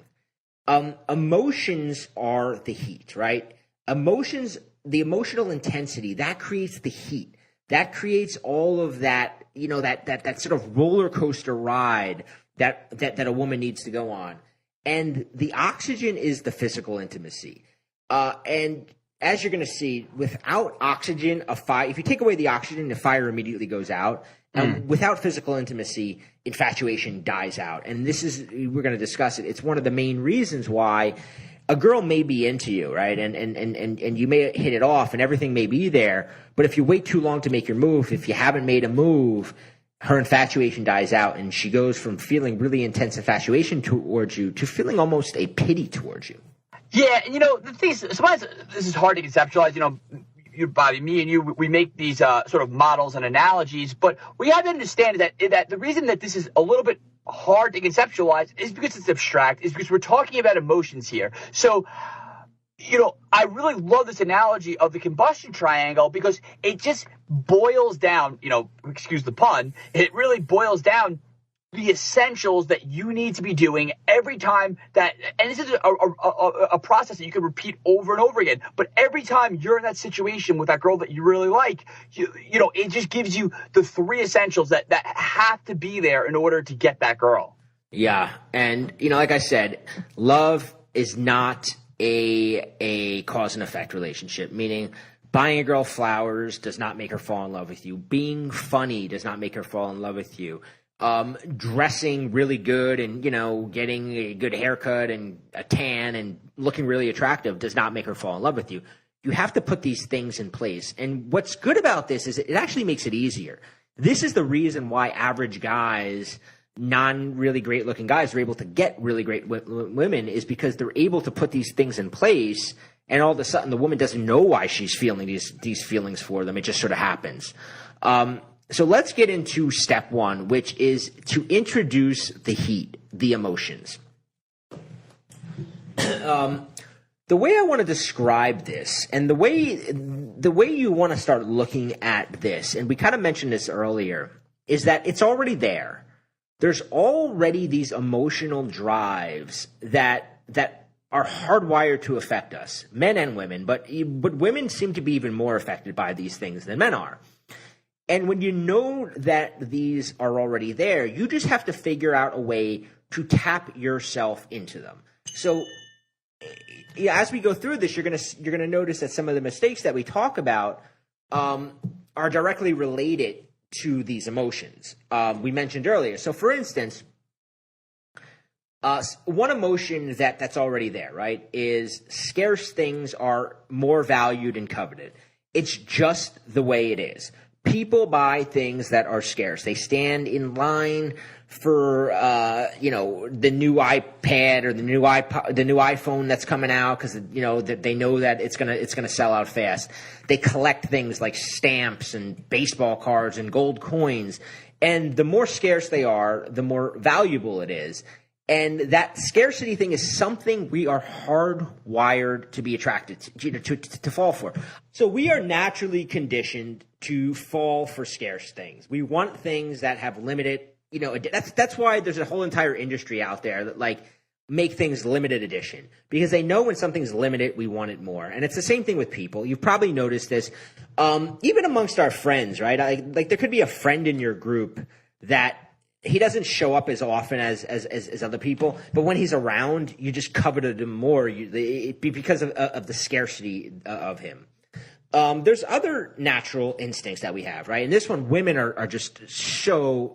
Emotions are the heat, right? Emotions, the emotional intensity, that creates the heat. That creates all of that, that sort of roller coaster ride that a woman needs to go on. And the oxygen is the physical intimacy. And as you're going to see, without oxygen, if you take away the oxygen, the fire immediately goes out. And without physical intimacy, infatuation dies out. And we're going to discuss it. It's one of the main reasons why a girl may be into you, right? And you may hit it off and everything may be there. But if you wait too long to make your move, if you haven't made a move, her infatuation dies out and she goes from feeling really intense infatuation towards you to feeling almost a pity towards you.
Yeah, the thing is, sometimes this is hard to conceptualize. Bobby, me and you, we make these sort of models and analogies, but we have to understand that the reason that this is a little bit hard to conceptualize is because it's abstract, is because we're talking about emotions here. So, I really love this analogy of the combustion triangle because it just boils down, excuse the pun, it really boils down the essentials that you need to be doing every time that, and this is a process that you can repeat over and over again, but every time you're in that situation with that girl that you really like, it just gives you the 3 essentials that have to be there in order to get that girl.
Yeah. And, like I said, love is not a cause and effect relationship, meaning buying a girl flowers does not make her fall in love with you. Being funny does not make her fall in love with you. Dressing really good and, getting a good haircut and a tan and looking really attractive does not make her fall in love with you. You have to put these things in place. And what's good about this is it actually makes it easier. This is the reason why average guys, non-really great looking guys, are able to get really great women, is because they're able to put these things in place, and all of a sudden the woman doesn't know why she's feeling these feelings for them. It just sort of happens. So let's get into step 1, which is to introduce the heat, the emotions. The way I want to describe this, and the way you want to start looking at this, and we kind of mentioned this earlier, is that it's already there. There's already these emotional drives that are hardwired to affect us, men and women, but women seem to be even more affected by these things than men are. And when you know that these are already there, you just have to figure out a way to tap yourself into them. So as we go through this, you're gonna notice that some of the mistakes that we talk about are directly related to these emotions we mentioned earlier. So, for instance, one emotion that's already there, right, is scarce things are more valued and coveted. It's just the way it is. People buy things that are scarce. They stand in line for the new iPad or the new iPhone that's coming out because they know that it's gonna sell out fast. They collect things like stamps and baseball cards and gold coins, and the more scarce they are, the more valuable it is. And that scarcity thing is something we are hardwired to be attracted to fall for. So we are naturally conditioned to fall for scarce things. We want things that have limited, that's why there's a whole entire industry out there that make things limited edition, because they know when something's limited, we want it more. And it's the same thing with people. You've probably noticed this, even amongst our friends, right? There could be a friend in your group that he doesn't show up as often as other people, but when he's around, you just coveted him more because of the scarcity of him. There's other natural instincts that we have, right? And this one, women are just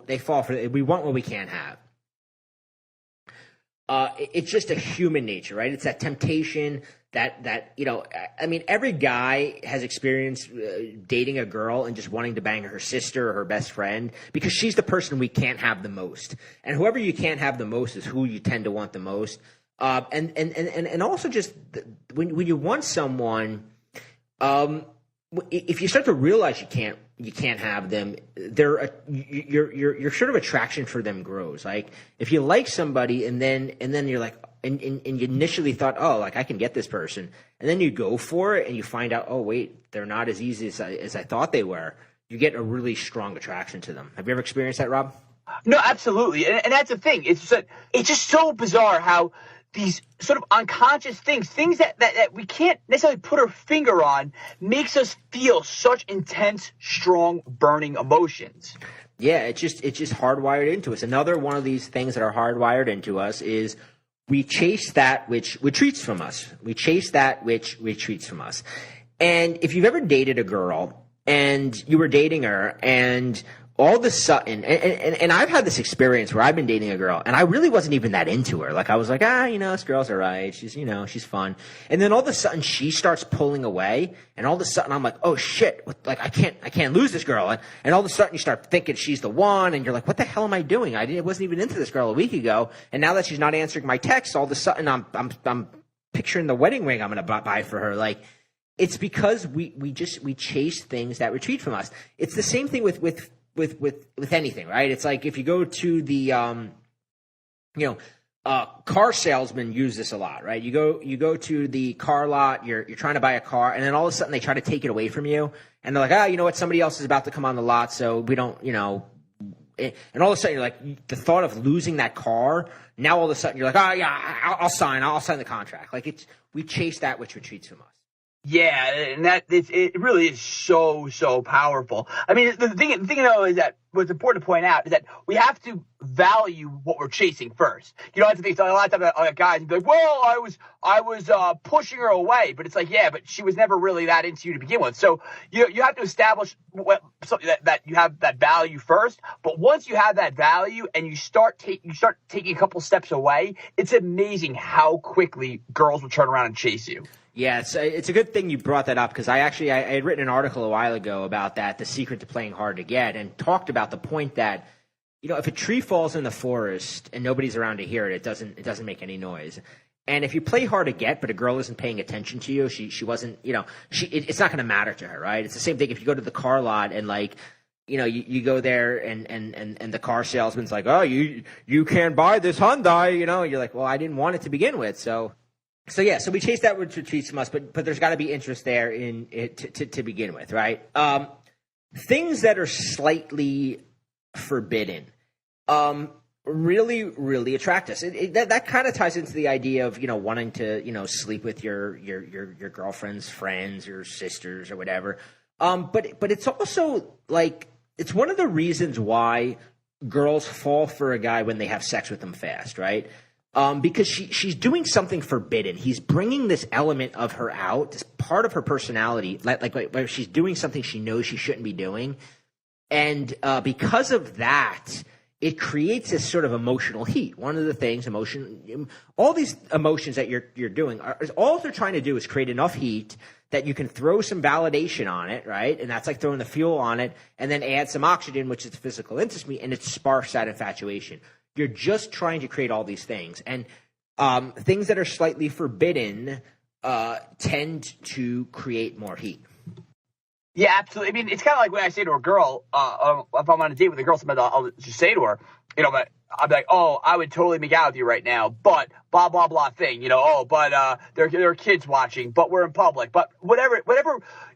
they fall for it. We want what we can't have. It's just a human nature, right? It's that temptation that every guy has experienced dating a girl and just wanting to bang her sister or her best friend because she's the person we can't have the most. And whoever you can't have the most is who you tend to want the most. And also just when you want someone, if you start to realize you can't have them, your sort of attraction for them grows. Like if you like somebody and then you're like, and you initially thought, oh, I can get this person, and then you go for it and you find out, oh wait, they're not as easy as I thought they were. You get a really strong attraction to them. Have you ever experienced that, Rob?
No, absolutely, and that's the thing. It's just so bizarre how these sort of unconscious things that we can't necessarily put our finger on, makes us feel such intense, strong, burning emotions.
Yeah, it's just hardwired into us. Another one of these things that are hardwired into us is we chase that which retreats from us. We chase that which retreats from us. And if you've ever dated a girl and you were dating her and all of a sudden, and I've had this experience where I've been dating a girl and I really wasn't even that into her. I was like, this girl's all right. She's, she's fun. And then all of a sudden she starts pulling away, and all of a sudden I'm like, oh shit, I can't lose this girl. And all of a sudden you start thinking she's the one, and you're like, what the hell am I doing? I wasn't even into this girl a week ago. And now that she's not answering my texts, all of a sudden I'm picturing the wedding ring I'm going to buy for her. It's because we chase things that retreat from us. It's the same thing with anything, right? It's like if you go to the car salesmen use this a lot, right? You go to the car lot, you're trying to buy a car, and then all of a sudden they try to take it away from you, and they're like, you know what, somebody else is about to come on the lot, so we don't, and all of a sudden you're like, the thought of losing that car, now all of a sudden you're like, I'll sign the contract. Like we chase that which retreats from us.
Yeah, and it really is so powerful. I mean, the thing though is that what's important to point out is that we have to value what we're chasing first. You don't have to think. So a lot of times, guys be like, "Well, I was pushing her away," but it's like, yeah, but she was never really that into you to begin with. So you have to establish something that you have that value first. But once you have that value and you start taking a couple steps away, it's amazing how quickly girls will turn around and chase you.
Yeah, it's a good thing you brought that up because I had written an article a while ago about that, the secret to playing hard to get, and talked about the point that, if a tree falls in the forest and nobody's around to hear it, it doesn't make any noise. And if you play hard to get, but a girl isn't paying attention to you, she wasn't, it's not going to matter to her, right? It's the same thing if you go to the car lot and you go there and the car salesman's like, oh, you can't buy this Hyundai, you're like, well, I didn't want it to begin with, So we chase that which retreats from us, but there's got to be interest there in it to begin with, right? Things that are slightly forbidden really, really attract us. That kind of ties into the idea of wanting to sleep with your girlfriend's friends, your sisters, or whatever. But it's also like it's one of the reasons why girls fall for a guy when they have sex with them fast, right? Because she's doing something forbidden. He's bringing this element of her out, this part of her personality, like she's doing something she knows she shouldn't be doing. And because of that, it creates this sort of emotional heat. One of the things, all these emotions that you're doing, all they're trying to do is create enough heat that you can throw some validation on it, right? And that's like throwing the fuel on it, and then add some oxygen, which is physical intimacy, and it sparks that infatuation. You're just trying to create all these things. And things that are slightly forbidden tend to create more heat.
Yeah, absolutely. I mean, it's kind of like when I say to a girl, if I'm on a date with a girl, I'll just say to her, but I'll be like, oh, I would totally make out with you right now, but blah, blah, blah thing, but there are kids watching, but we're in public, but whatever,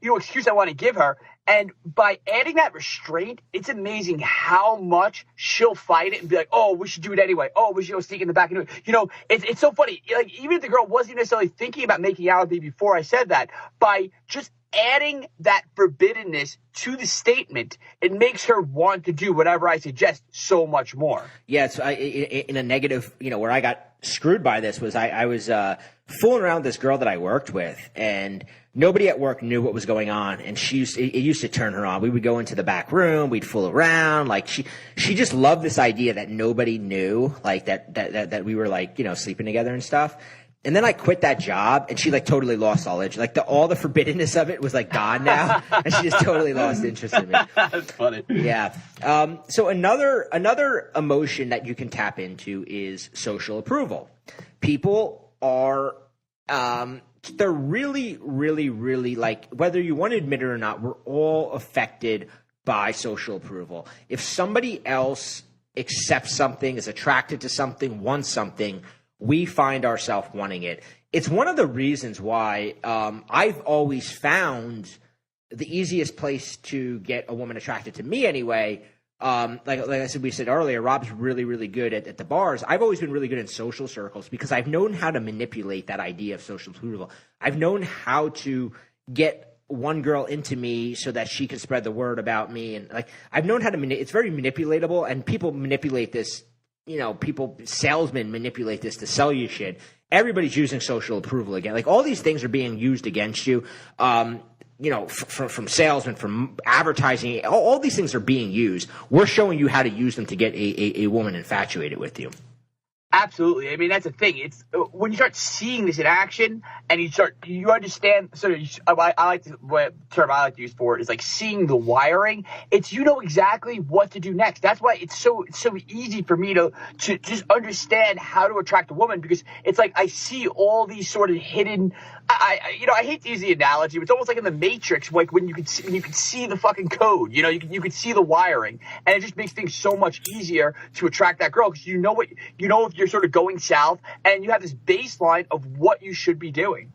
excuse I want to give her. And by adding that restraint, it's amazing how much she'll fight it and be like, oh, we should do it anyway. Oh, we should go sneak in the back and do it. It's so funny. Like, even if the girl wasn't necessarily thinking about making out with me before I said that, by just adding that forbiddenness to the statement, it makes her want to do whatever I suggest so much more.
Yeah, it's in a negative, where I got screwed by this was I was fooling around with this girl that I worked with, and nobody at work knew what was going on, and it used to turn her on. We would go into the back room, we'd fool around, like she just loved this idea that nobody knew, like that we were like, sleeping together and stuff. And then I quit that job, and she like totally lost all interest. Like all the forbiddenness of it was like gone now, and she just totally lost interest in me.
That's funny.
Yeah. So another emotion that you can tap into is social approval. People are they're really, really, really, like, whether you want to admit it or not, we're all affected by social approval. If somebody else accepts something, is attracted to something, wants something, we find ourselves wanting it. It's one of the reasons why I've always found the easiest place to get a woman attracted to me anyway. Like I said, we said earlier, Rob's really, really good at the bars. I've always been really good in social circles because I've known how to manipulate that idea of social approval. I've known how to get one girl into me so that she can spread the word about me. And like, I've known how to it's very manipulatable, and people manipulate this. Salesmen manipulate this to sell you shit. Everybody's using social approval again. Like, all these things are being used against you. From salesmen, from advertising, all these things are being used. We're showing you how to use them to get a woman infatuated with you.
Absolutely. I mean, that's the thing. It's when you start seeing this in action and you understand. I like what term I like to use for it is like seeing the wiring. It's you know exactly what to do next. That's why it's so easy for me to just understand how to attract a woman, because it's like I see all these sort of hidden. I hate to use the analogy, but it's almost like in the Matrix, like when you could see the fucking code. You know, you could see the wiring, and it just makes things so much easier to attract that girl, because you know if you're sort of going south, and you have this baseline of what you should be doing.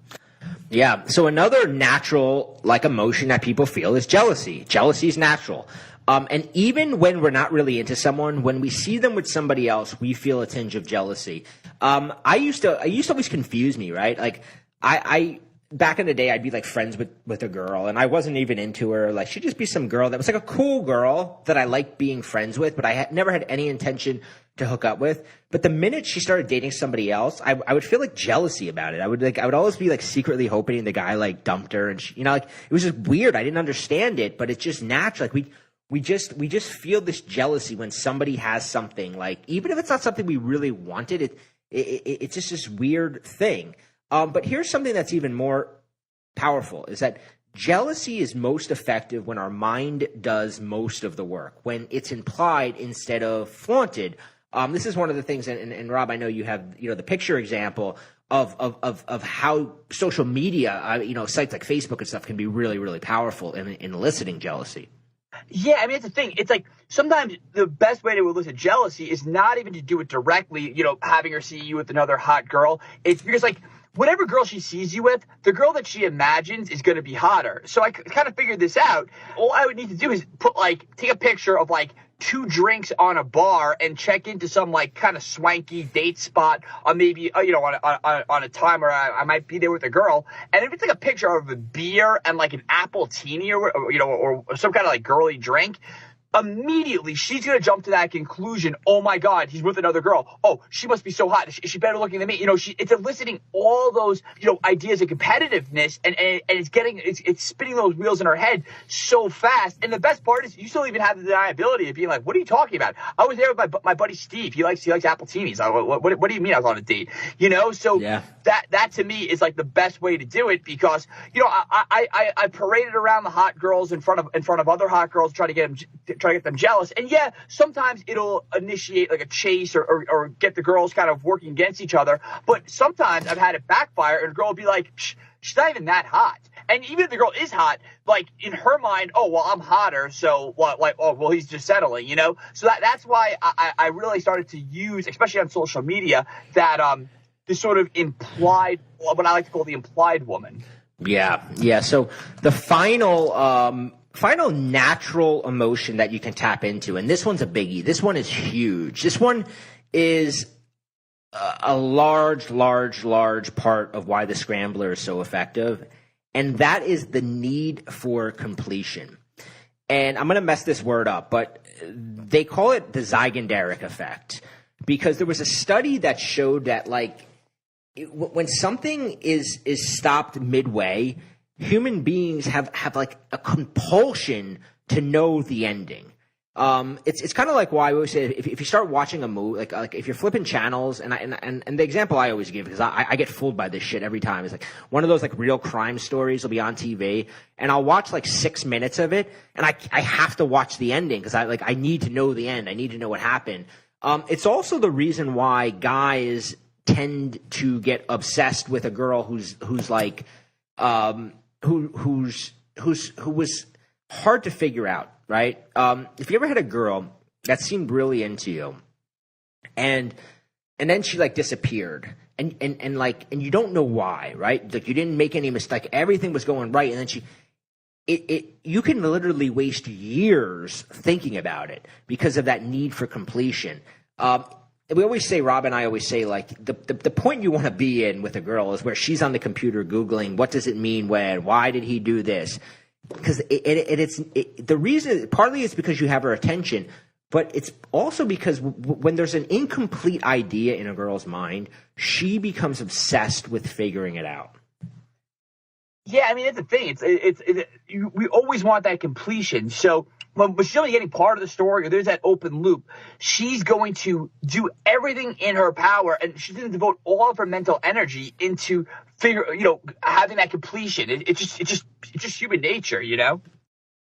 Yeah. So another natural like emotion that people feel is jealousy. Jealousy is natural. And even when we're not really into someone, when we see them with somebody else, we feel a tinge of jealousy. I used to always confuse me, right? Like I back in the day, I'd be like friends with a girl, and I wasn't even into her. Like she'd just be some girl that was like a cool girl that I liked being friends with, but I never had any intention to hook up with. But the minute she started dating somebody else, I would feel like jealousy about it. I would always be like secretly hoping the guy like dumped her, and she, like it was just weird. I didn't understand it, but it's just natural. Like we just feel this jealousy when somebody has something, like even if it's not something we really wanted. It's just this weird thing. But here's something that's even more powerful, is that jealousy is most effective when our mind does most of the work, when it's implied instead of flaunted. This is one of the things, and Rob, I know you have, the picture example of how social media, sites like Facebook and stuff can be really, really powerful in eliciting jealousy.
Yeah, I mean, it's the thing. It's like sometimes the best way to elicit jealousy is not even to do it directly, having her see you with another hot girl. It's because, like, whatever girl she sees you with, the girl that she imagines is going to be hotter. So I kind of figured this out. All I would need to do is take a picture of, 2 drinks on a bar and check into some, kind of swanky date spot on maybe, on a time where I might be there with a girl. And if it's like a picture of a beer and an apple teeny or some kind of girly drink, immediately she's going to jump to that conclusion. Oh my God, he's with another girl. Oh, she must be so hot. Is she better looking than me? It's eliciting all those, ideas of competitiveness, and it's spinning those wheels in her head so fast. And the best part is you still even have the deniability of being like, what are you talking about? I was there with my buddy Steve. He likes apple teenies. What do you mean I was on a date? So yeah. That to me is the best way to do it, because, I paraded around the hot girls in front of other hot girls, try to get them jealous. And yeah, sometimes it'll initiate a chase or get the girls kind of working against each other. But sometimes I've had it backfire, and a girl will be like, she's not even that hot. And even if the girl is hot, in her mind, oh, well, I'm hotter, so he's just settling, So that's why I really started to use, especially on social media, that this sort of implied, what I like to call the implied woman.
Yeah. So the final natural emotion that you can tap into, and this one's a biggie. This one is huge. This one is a large part of why the Scrambler is so effective, and that is the need for completion. And I'm going to mess this word up, but they call it the Zeigenderic effect, because there was a study that showed that when something is stopped midway, human beings have a compulsion to know the ending. It's kind of like why I always say, if you start watching a movie, like if you're flipping channels, and the example I always give, because I get fooled by this shit every time, is one of those real crime stories will be on TV, and I'll watch 6 minutes of it, and I have to watch the ending, because I need to know the end. I need to know what happened. It's also the reason why guys tend to get obsessed with a girl who was hard to figure out, right? If you ever had a girl that seemed really into you, and then she disappeared, and you don't know why, right? You didn't make any mistake, everything was going right, and then you can literally waste years thinking about it because of that need for completion. We always say, Rob and I always say, the point you want to be in with a girl is where she's on the computer Googling, what does it mean when, why did he do this? Because the reason, partly it's because you have her attention, but it's also because when there's an incomplete idea in a girl's mind, she becomes obsessed with figuring it out. Yeah,
I mean, that's the thing. We always want that completion. So when she's only getting part of the story, or there's that open loop, she's going to do everything in her power, and she's going to devote all of her mental energy into having that completion. It's just human nature,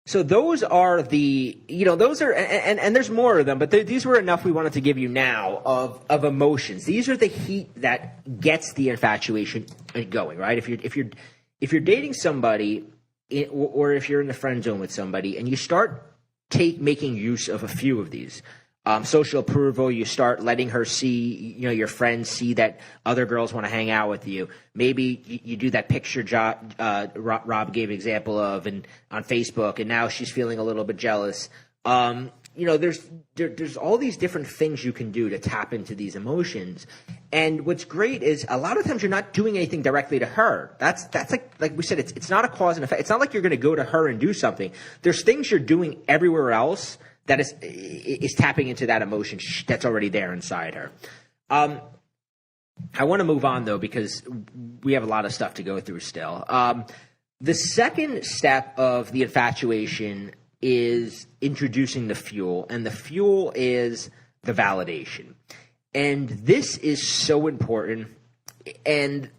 So those are those are, and there's more of them, but these were enough we wanted to give you now of emotions. These are the heat that gets the infatuation going, right? If you're dating somebody, or if you're in the friend zone with somebody, and you start making use of a few of these. Social approval, you start letting her see, your friends see that other girls want to hang out with you. Maybe you do that picture Rob gave an example of on Facebook, and now she's feeling a little bit jealous. There's all these different things you can do to tap into these emotions. And what's great is a lot of times you're not doing anything directly to her. That's like we said, it's not a cause and effect. It's not like you're going to go to her and do something. There's things you're doing everywhere else that is tapping into that emotion that's already there inside her. I want to move on, though, because we have a lot of stuff to go through still. The second step of the infatuation is introducing the fuel, and the fuel is the validation. And this is so important. And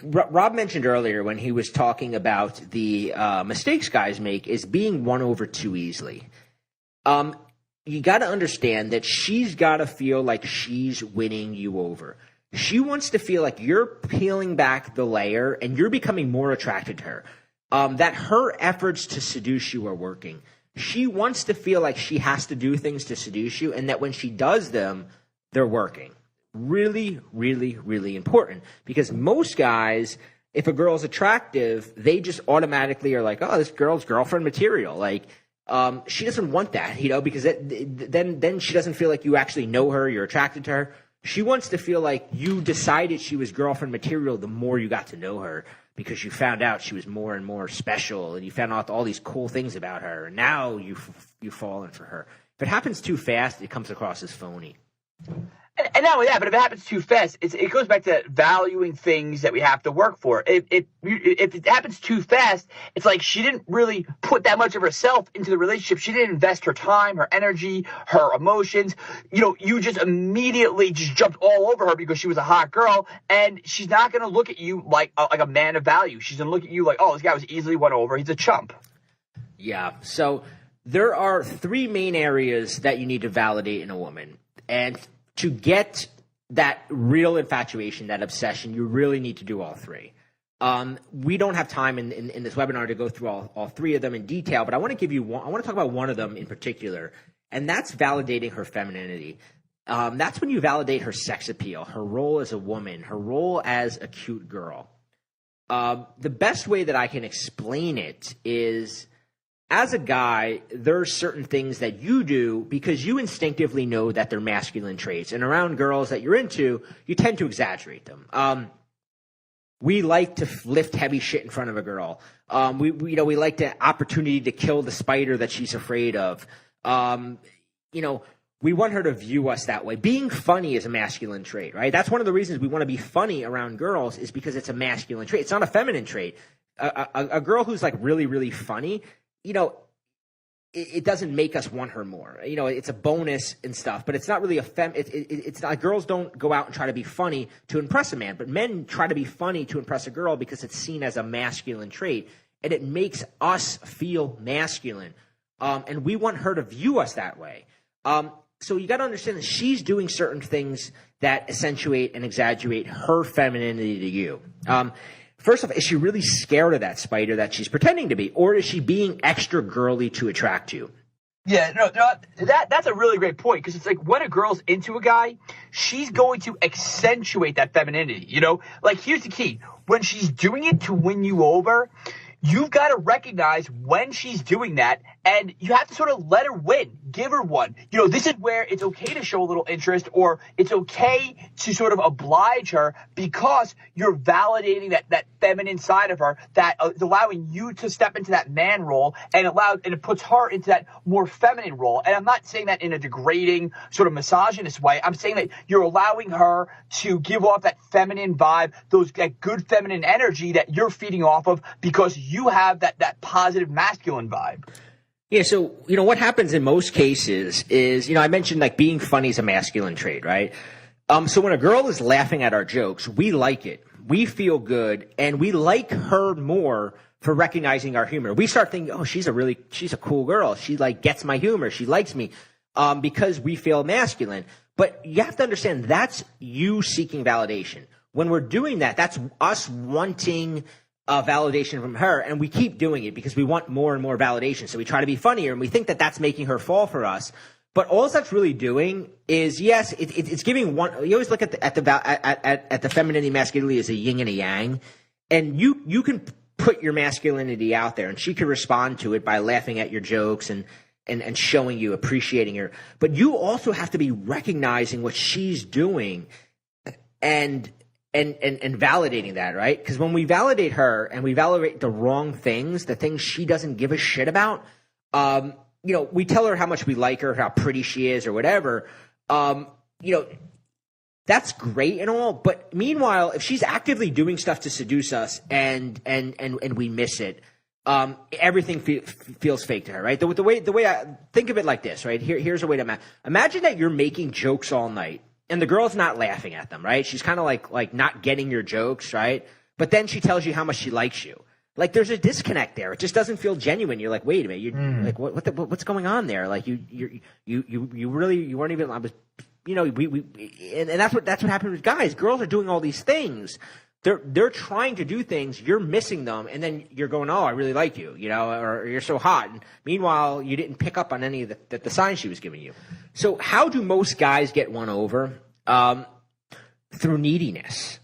Rob mentioned earlier when he was talking about the mistakes guys make is being won over too easily. You got to understand that she's got to feel like she's winning you over. She wants to feel like you're peeling back the layer and you're becoming more attracted to her. That her efforts to seduce you are working. She wants to feel like she has to do things to seduce you, and that when she does them, they're working. Really, really, really important. Because most guys, if a girl's attractive, they just automatically are like, oh, this girl's girlfriend material. Like, she doesn't want that, because then she doesn't feel like you actually know her, you're attracted to her. She wants to feel like you decided she was girlfriend material the more you got to know her, because you found out she was more and more special, and you found out all these cool things about her, and now you've fallen for her. If it happens too fast, it comes across as phony.
And not only that, but if it happens too fast, it goes back to valuing things that we have to work for. If it happens too fast, it's like she didn't really put that much of herself into the relationship. She didn't invest her time, her energy, her emotions. You just immediately just jumped all over her because she was a hot girl, and she's not going to look at you like a man of value. She's going to look at you like, oh, this guy was easily won over. He's a chump.
Yeah. So there are three main areas that you need to validate in a woman. And to get that real infatuation, that obsession, you really need to do all three. We don't have time in this webinar to go through all three of them in detail, but I want to give you one. I want to talk about one of them in particular, and that's validating her femininity. That's when you validate her sex appeal, her role as a woman, her role as a cute girl. The best way that I can explain it is, as a guy, there are certain things that you do because you instinctively know that they're masculine traits. And around girls that you're into, you tend to exaggerate them. We like to lift heavy shit in front of a girl. We like the opportunity to kill the spider that she's afraid of. We want her to view us that way. Being funny is a masculine trait, right? That's one of the reasons we want to be funny around girls, is because it's a masculine trait. It's not a feminine trait. A girl who's like really, really funny, it doesn't make us want her more. It's a bonus and stuff, but it's not really it's not, girls don't go out and try to be funny to impress a man, but men try to be funny to impress a girl because it's seen as a masculine trait, and it makes us feel masculine. And we want her to view us that way. So you got to understand that she's doing certain things that accentuate and exaggerate her femininity to you. First off, is she really scared of that spider that she's pretending to be? Or is she being extra girly to attract you?
Yeah, no, that's a really great point, because it's like when a girl's into a guy, she's going to accentuate that femininity, Like, here's the key. When she's doing it to win you over, you've got to recognize when she's doing that, and you have to sort of let her win. Give her one. This is where it's okay to show a little interest, or it's okay to sort of oblige her, because you're validating that feminine side of her that is allowing you to step into that man role, and it puts her into that more feminine role. And I'm not saying that in a degrading, sort of misogynist way. I'm saying that you're allowing her to give off that feminine vibe, that good feminine energy that you're feeding off of, because you have that positive masculine vibe.
Yeah, so, what happens in most cases is, I mentioned like being funny is a masculine trait, right? So when a girl is laughing at our jokes, we like it. We feel good, and we like her more for recognizing our humor. We start thinking, oh, she's a cool girl. She like gets my humor. She likes me, because we feel masculine. But you have to understand that's you seeking validation. When we're doing that, that's us wanting validation from her, and we keep doing it because we want more and more validation. So we try to be funnier, and we think that that's making her fall for us. But all that's really doing is, yes, it's giving one. You always look at the femininity, masculinity as a yin and a yang, and you can put your masculinity out there, and she can respond to it by laughing at your jokes and showing you, appreciating her. But you also have to be recognizing what she's doing and validating that, right? Because when we validate her and we validate the wrong things, the things she doesn't give a shit about, we tell her how much we like her, how pretty she is, or whatever. That's great and all. But meanwhile, if she's actively doing stuff to seduce us and we miss it, everything feels fake to her, right? The way I think of it like this, right? Here's a way to imagine that you're making jokes all night, and the girl's not laughing at them, right? She's kind of like not getting your jokes, right? But then she tells you how much she likes you. Like there's a disconnect there. It just doesn't feel genuine. You're like, wait a minute, like what's going on there? Like you really you weren't even. I was, and that's what happened with guys. Girls are doing all these things. They're trying to do things. You're missing them, and then you're going, oh, I really like you, or you're so hot. And meanwhile, you didn't pick up on any of the signs she was giving you. So how do most guys get won over? Through neediness.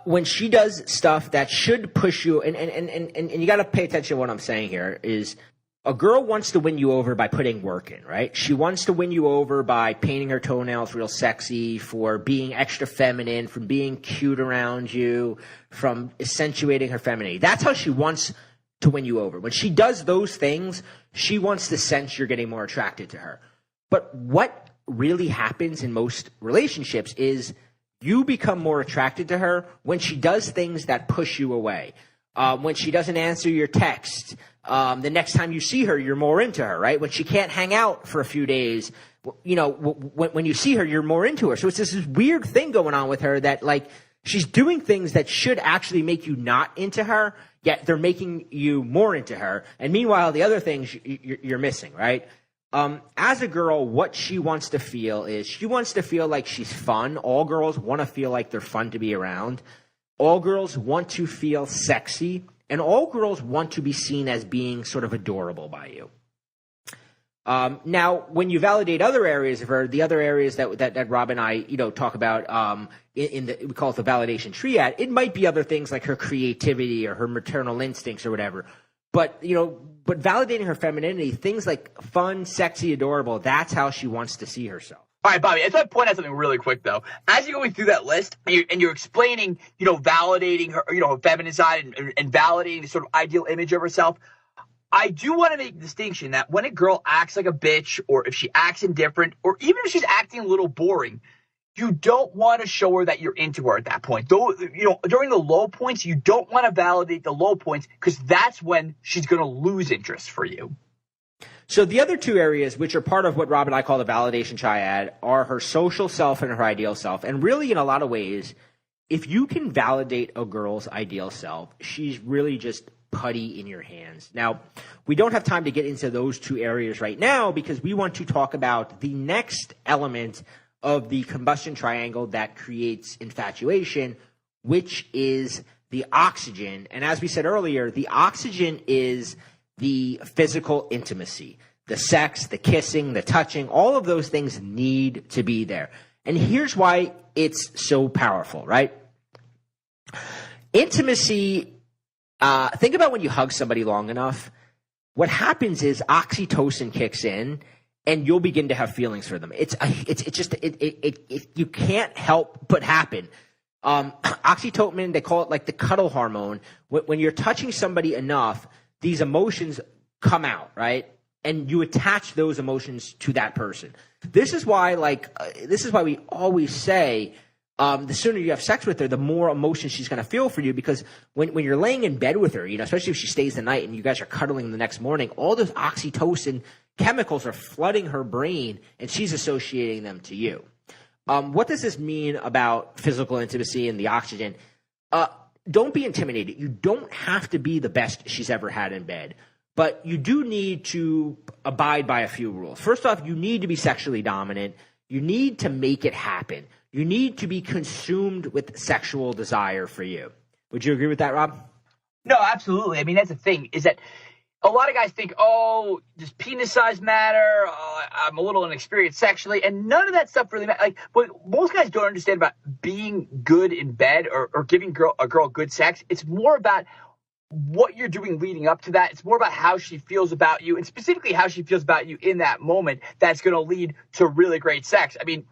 When she does stuff that should push you, and you got to pay attention to what I'm saying here, is a girl wants to win you over by putting work in, right? She wants to win you over by painting her toenails real sexy, for being extra feminine, from being cute around you, from accentuating her femininity. That's how she wants to win you over. When she does those things, she wants to sense you're getting more attracted to her. But what really happens in most relationships is you become more attracted to her when she does things that push you away. When she doesn't answer your text, the next time you see her, you're more into her, right? When she can't hang out for a few days, when you see her, you're more into her. So it's this weird thing going on with her that like she's doing things that should actually make you not into her, yet they're making you more into her. And meanwhile, the other things you're missing, right? As a girl, what she wants to feel is she wants to feel like she's fun. All girls want to feel like they're fun to be around. All girls want to feel sexy, and all girls want to be seen as being sort of adorable by you. Now, when you validate other areas of her, the other areas that Rob and I, talk about, we call it the validation triad, it might be other things like her creativity or her maternal instincts or whatever. But validating her femininity, things like fun, sexy, adorable, that's how she wants to see herself.
All right, Bobby, I just want to point out something really quick, though. As you're going through that list and you're explaining, validating her, her feminine side and validating the sort of ideal image of herself, I do want to make the distinction that when a girl acts like a bitch, or if she acts indifferent, or even if she's acting a little boring, you don't want to show her that you're into her at that point. Though, during the low points, you don't want to validate the low points, because that's when she's going to lose interest for you.
So the other two areas, which are part of what Rob and I call the validation triad, are her social self and her ideal self. And really, in a lot of ways, if you can validate a girl's ideal self, she's really just putty in your hands. Now, we don't have time to get into those two areas right now, because we want to talk about the next element of the combustion triangle that creates infatuation, which is the oxygen. And as we said earlier, the oxygen is the physical intimacy, the sex, the kissing, the touching, all of those things need to be there. And here's why it's so powerful, right? Intimacy, think about when you hug somebody long enough. What happens is oxytocin kicks in, and you'll begin to have feelings for them. It's just you can't help but happen. Oxytocin, they call it like the cuddle hormone. When you're touching somebody enough, these emotions come out, right? And you attach those emotions to that person. This is why we always say, the sooner you have sex with her, the more emotion she's going to feel for you, because when you're laying in bed with her, especially if she stays the night and you guys are cuddling the next morning, all those oxytocin chemicals are flooding her brain and she's associating them to you. What does this mean about physical intimacy and the oxygen? Don't be intimidated. You don't have to be the best she's ever had in bed, but you do need to abide by a few rules. First off, you need to be sexually dominant. You need to make it happen. You need to be consumed with sexual desire for you. Would you agree with that, Rob?
No, absolutely. I mean, that's the thing, is that a lot of guys think, oh, does penis size matter? Oh, I'm a little inexperienced sexually. And none of that stuff really matters. Like, what most guys don't understand about being good in bed or giving a girl good sex, it's more about what you're doing leading up to that. It's more about how she feels about you, and specifically how she feels about you in that moment that's going to lead to really great sex. I mean,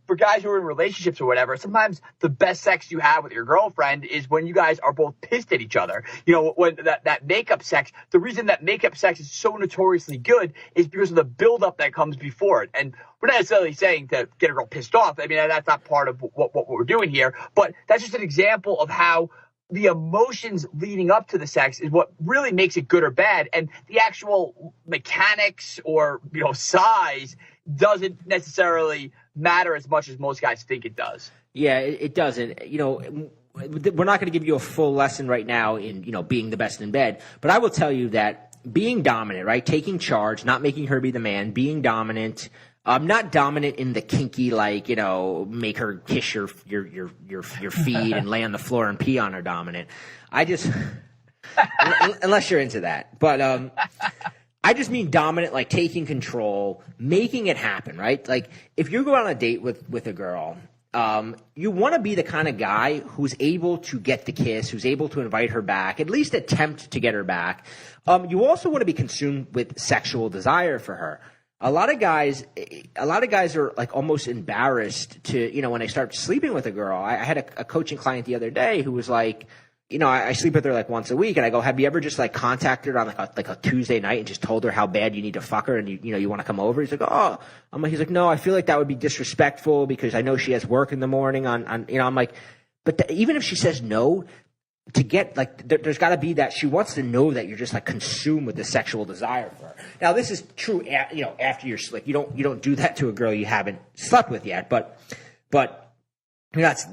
for guys who are in relationships or whatever, sometimes the best sex you have with your girlfriend is when you guys are both pissed at each other. When that makeup sex, the reason that makeup sex is so notoriously good is because of the buildup that comes before it. And we're not necessarily saying to get a girl pissed off. I mean, that's not part of what we're doing here. But that's just an example of how the emotions leading up to the sex is what really makes it good or bad. And the actual mechanics or, size doesn't necessarily matter as much as most guys think it does.
Yeah, it doesn't. We're not going to give you a full lesson right now in, being the best in bed. But I will tell you that being dominant, right, taking charge, not making her be the man, being dominant, not dominant in the kinky, like, make her kiss your feet and lay on the floor and pee on her dominant. Unless you're into that. But I just mean dominant, like taking control, making it happen, right? Like if you go on a date with a girl, you want to be the kind of guy who's able to get the kiss, who's able to invite her back, at least attempt to get her back. You also want to be consumed with sexual desire for her. A lot of guys are like almost embarrassed to, when they start sleeping with a girl. I had a coaching client the other day who was like, I sleep with her like once a week, and I go, have you ever just like contacted her on like a Tuesday night and just told her how bad you need to fuck her and you want to come over? He's like, oh, he's like, no, I feel like that would be disrespectful because I know she has work in the morning I'm like, but even if she says no, to get like, there's got to be that she wants to know that you're just like consumed with the sexual desire for her. Now this is true, after you're like, you don't do that to a girl you haven't slept with yet, but. That's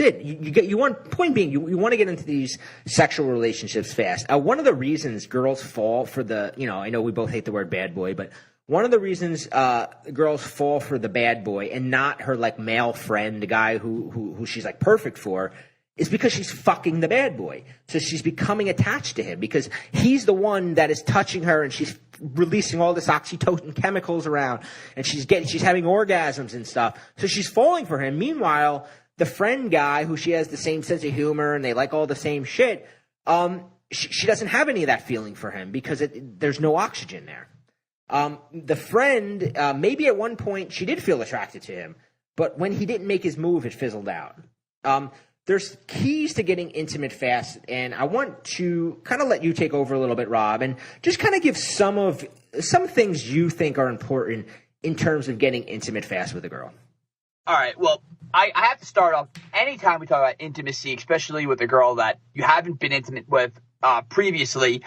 it. You want, point being, you want to get into these sexual relationships fast. One of the reasons girls fall for the, I know we both hate the word bad boy, but one of the reasons girls fall for the bad boy and not her like male friend, the guy who she's like perfect for, is because she's fucking the bad boy. So she's becoming attached to him because he's the one that is touching her and she's releasing all this oxytocin chemicals around and she's having orgasms and stuff. So she's falling for him. Meanwhile, the friend guy who she has the same sense of humor and they like all the same shit, she doesn't have any of that feeling for him because there's no oxygen there. The friend, maybe at one point she did feel attracted to him, but when he didn't make his move, it fizzled out. There's keys to getting intimate fast, and I want to kind of let you take over a little bit, Rob, and just kind of give some things you think are important in terms of getting intimate fast with a girl.
All right. Well, I have to start off. Anytime we talk about intimacy, especially with a girl that you haven't been intimate with previously,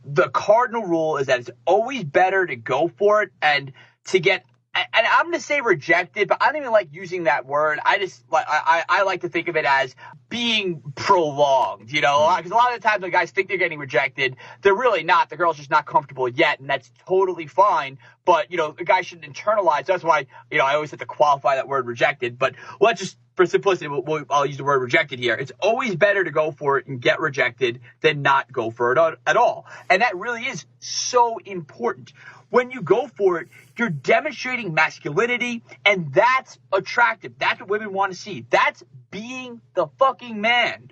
the cardinal rule is that it's always better to go for it and to get. And I'm going to say rejected, but I don't even like using that word. I like to think of it as being prolonged, because a lot of the times when guys think they're getting rejected, they're really not. The girl's just not comfortable yet, and that's totally fine. But, the guy shouldn't internalize. That's why, I always have to qualify that word rejected. But let's just, for simplicity, I'll use the word rejected here. It's always better to go for it and get rejected than not go for it at all. And that really is so important. When you go for it, you're demonstrating masculinity, and that's attractive. That's what women want to see. That's being the fucking man.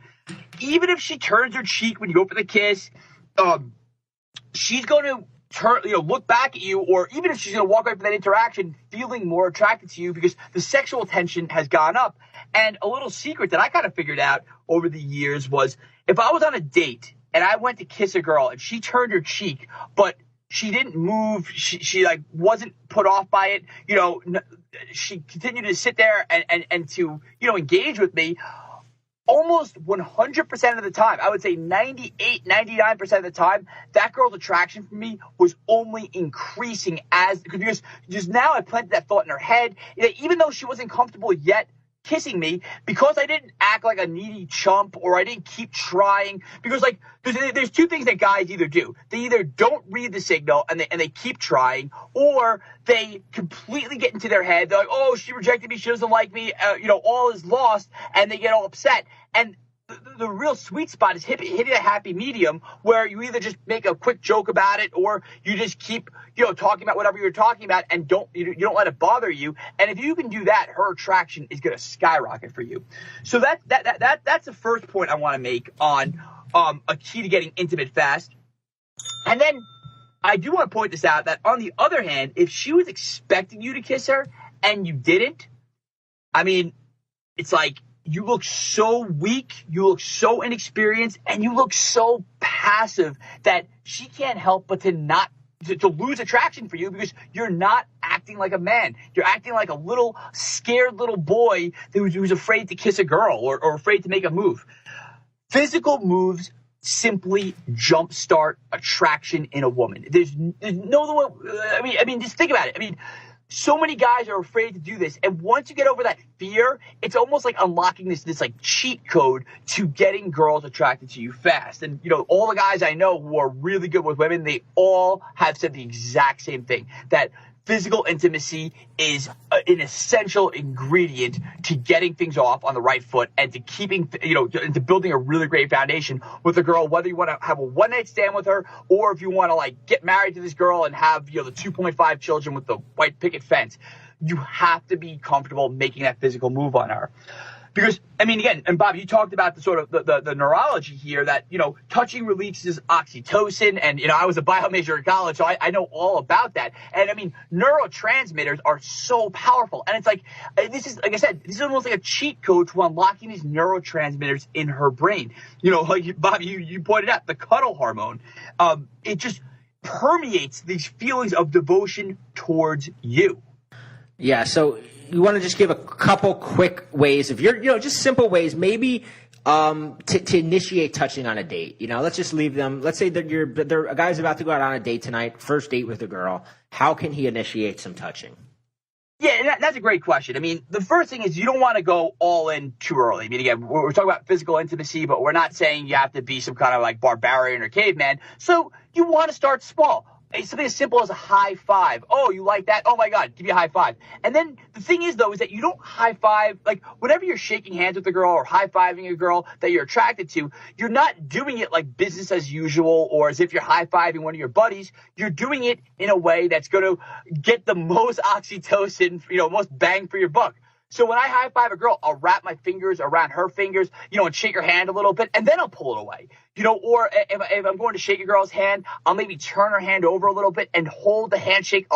Even if she turns her cheek when you go for the kiss, she's going to look back at you, or even if she's going to walk away from that interaction feeling more attracted to you because the sexual tension has gone up. And a little secret that I kind of figured out over the years was if I was on a date and I went to kiss a girl and she turned her cheek, but she didn't move. She like wasn't put off by it. she continued to sit there and to, engage with me. Almost 100% of the time, I would say 98, 99% of the time, that girl's attraction for me was only increasing because just now I planted that thought in her head. Even though she wasn't comfortable yet kissing me, because I didn't act like a needy chump or I didn't keep trying, because like there's two things that guys either do. They either don't read the signal and they keep trying, or they completely get into their head. They're like, oh, she rejected me, she doesn't like me, all is lost, and they get all upset. And the real sweet spot is hitting a happy medium where you either just make a quick joke about it, or you just keep talking about whatever you're talking about and you don't let it bother you. And if you can do that, her attraction is going to skyrocket for you. So that's the first point I want to make on a key to getting intimate fast. And then I do want to point this out that on the other hand, if she was expecting you to kiss her and you didn't, I mean, it's like, you look so weak, you look so inexperienced, and you look so passive that she can't help but to lose attraction for you, because you're not acting like a man. You're acting like a little scared little boy who's afraid to kiss a girl or afraid to make a move. Physical moves simply jumpstart attraction in a woman. There's no other way. I mean, just think about it. So many guys are afraid to do this. And once you get over that fear, it's almost like unlocking this like cheat code to getting girls attracted to you fast. And, all the guys I know who are really good with women, they all have said the exact same thing, that physical intimacy is an essential ingredient to getting things off on the right foot and to keeping, into building a really great foundation with a girl, whether you want to have a one-night stand with her or if you want to get married to this girl and have, the 2.5 children with the white picket fence. You have to be comfortable making that physical move on her. Because, again, and Bob, you talked about the sort of the neurology here that, touching releases oxytocin. And, I was a bio major in college, so I know all about that. And, neurotransmitters are so powerful. And it's like, this is, like I said, this is almost like a cheat code to unlocking these neurotransmitters in her brain. Like, Bob, you pointed out, the cuddle hormone. It just permeates these feelings of devotion towards you.
Yeah, so you want to just give a couple quick ways of just simple ways, maybe to initiate touching on a date. Let's just leave them. Let's say that a guy's about to go out on a date tonight, first date with a girl. How can he initiate some touching?
Yeah, that's a great question. The first thing is you don't want to go all in too early. Again, we're talking about physical intimacy, but we're not saying you have to be some kind of like barbarian or caveman. So you want to start small. It's something as simple as a high five. Oh, you like that? Oh my God, give you a high five. And then the thing is, though, is that you don't high five, like whenever you're shaking hands with a girl or high fiving a girl that you're attracted to, you're not doing it like business as usual or as if you're high fiving one of your buddies. You're doing it in a way that's going to get the most oxytocin, most bang for your buck. So when I high five a girl, I'll wrap my fingers around her fingers, and shake her hand a little bit, and then I'll pull it away. Or if I'm going to shake a girl's hand, I'll maybe turn her hand over a little bit and hold the handshake,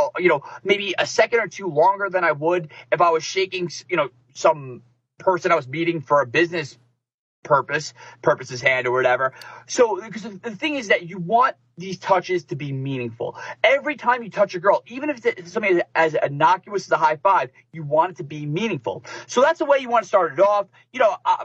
maybe a second or two longer than I would if I was shaking, some person I was meeting for a business purpose's hand or whatever. So, because the thing is that you want these touches to be meaningful. Every time you touch a girl, even if it's something as innocuous as a high five, you want it to be meaningful. So that's the way you want to start it off.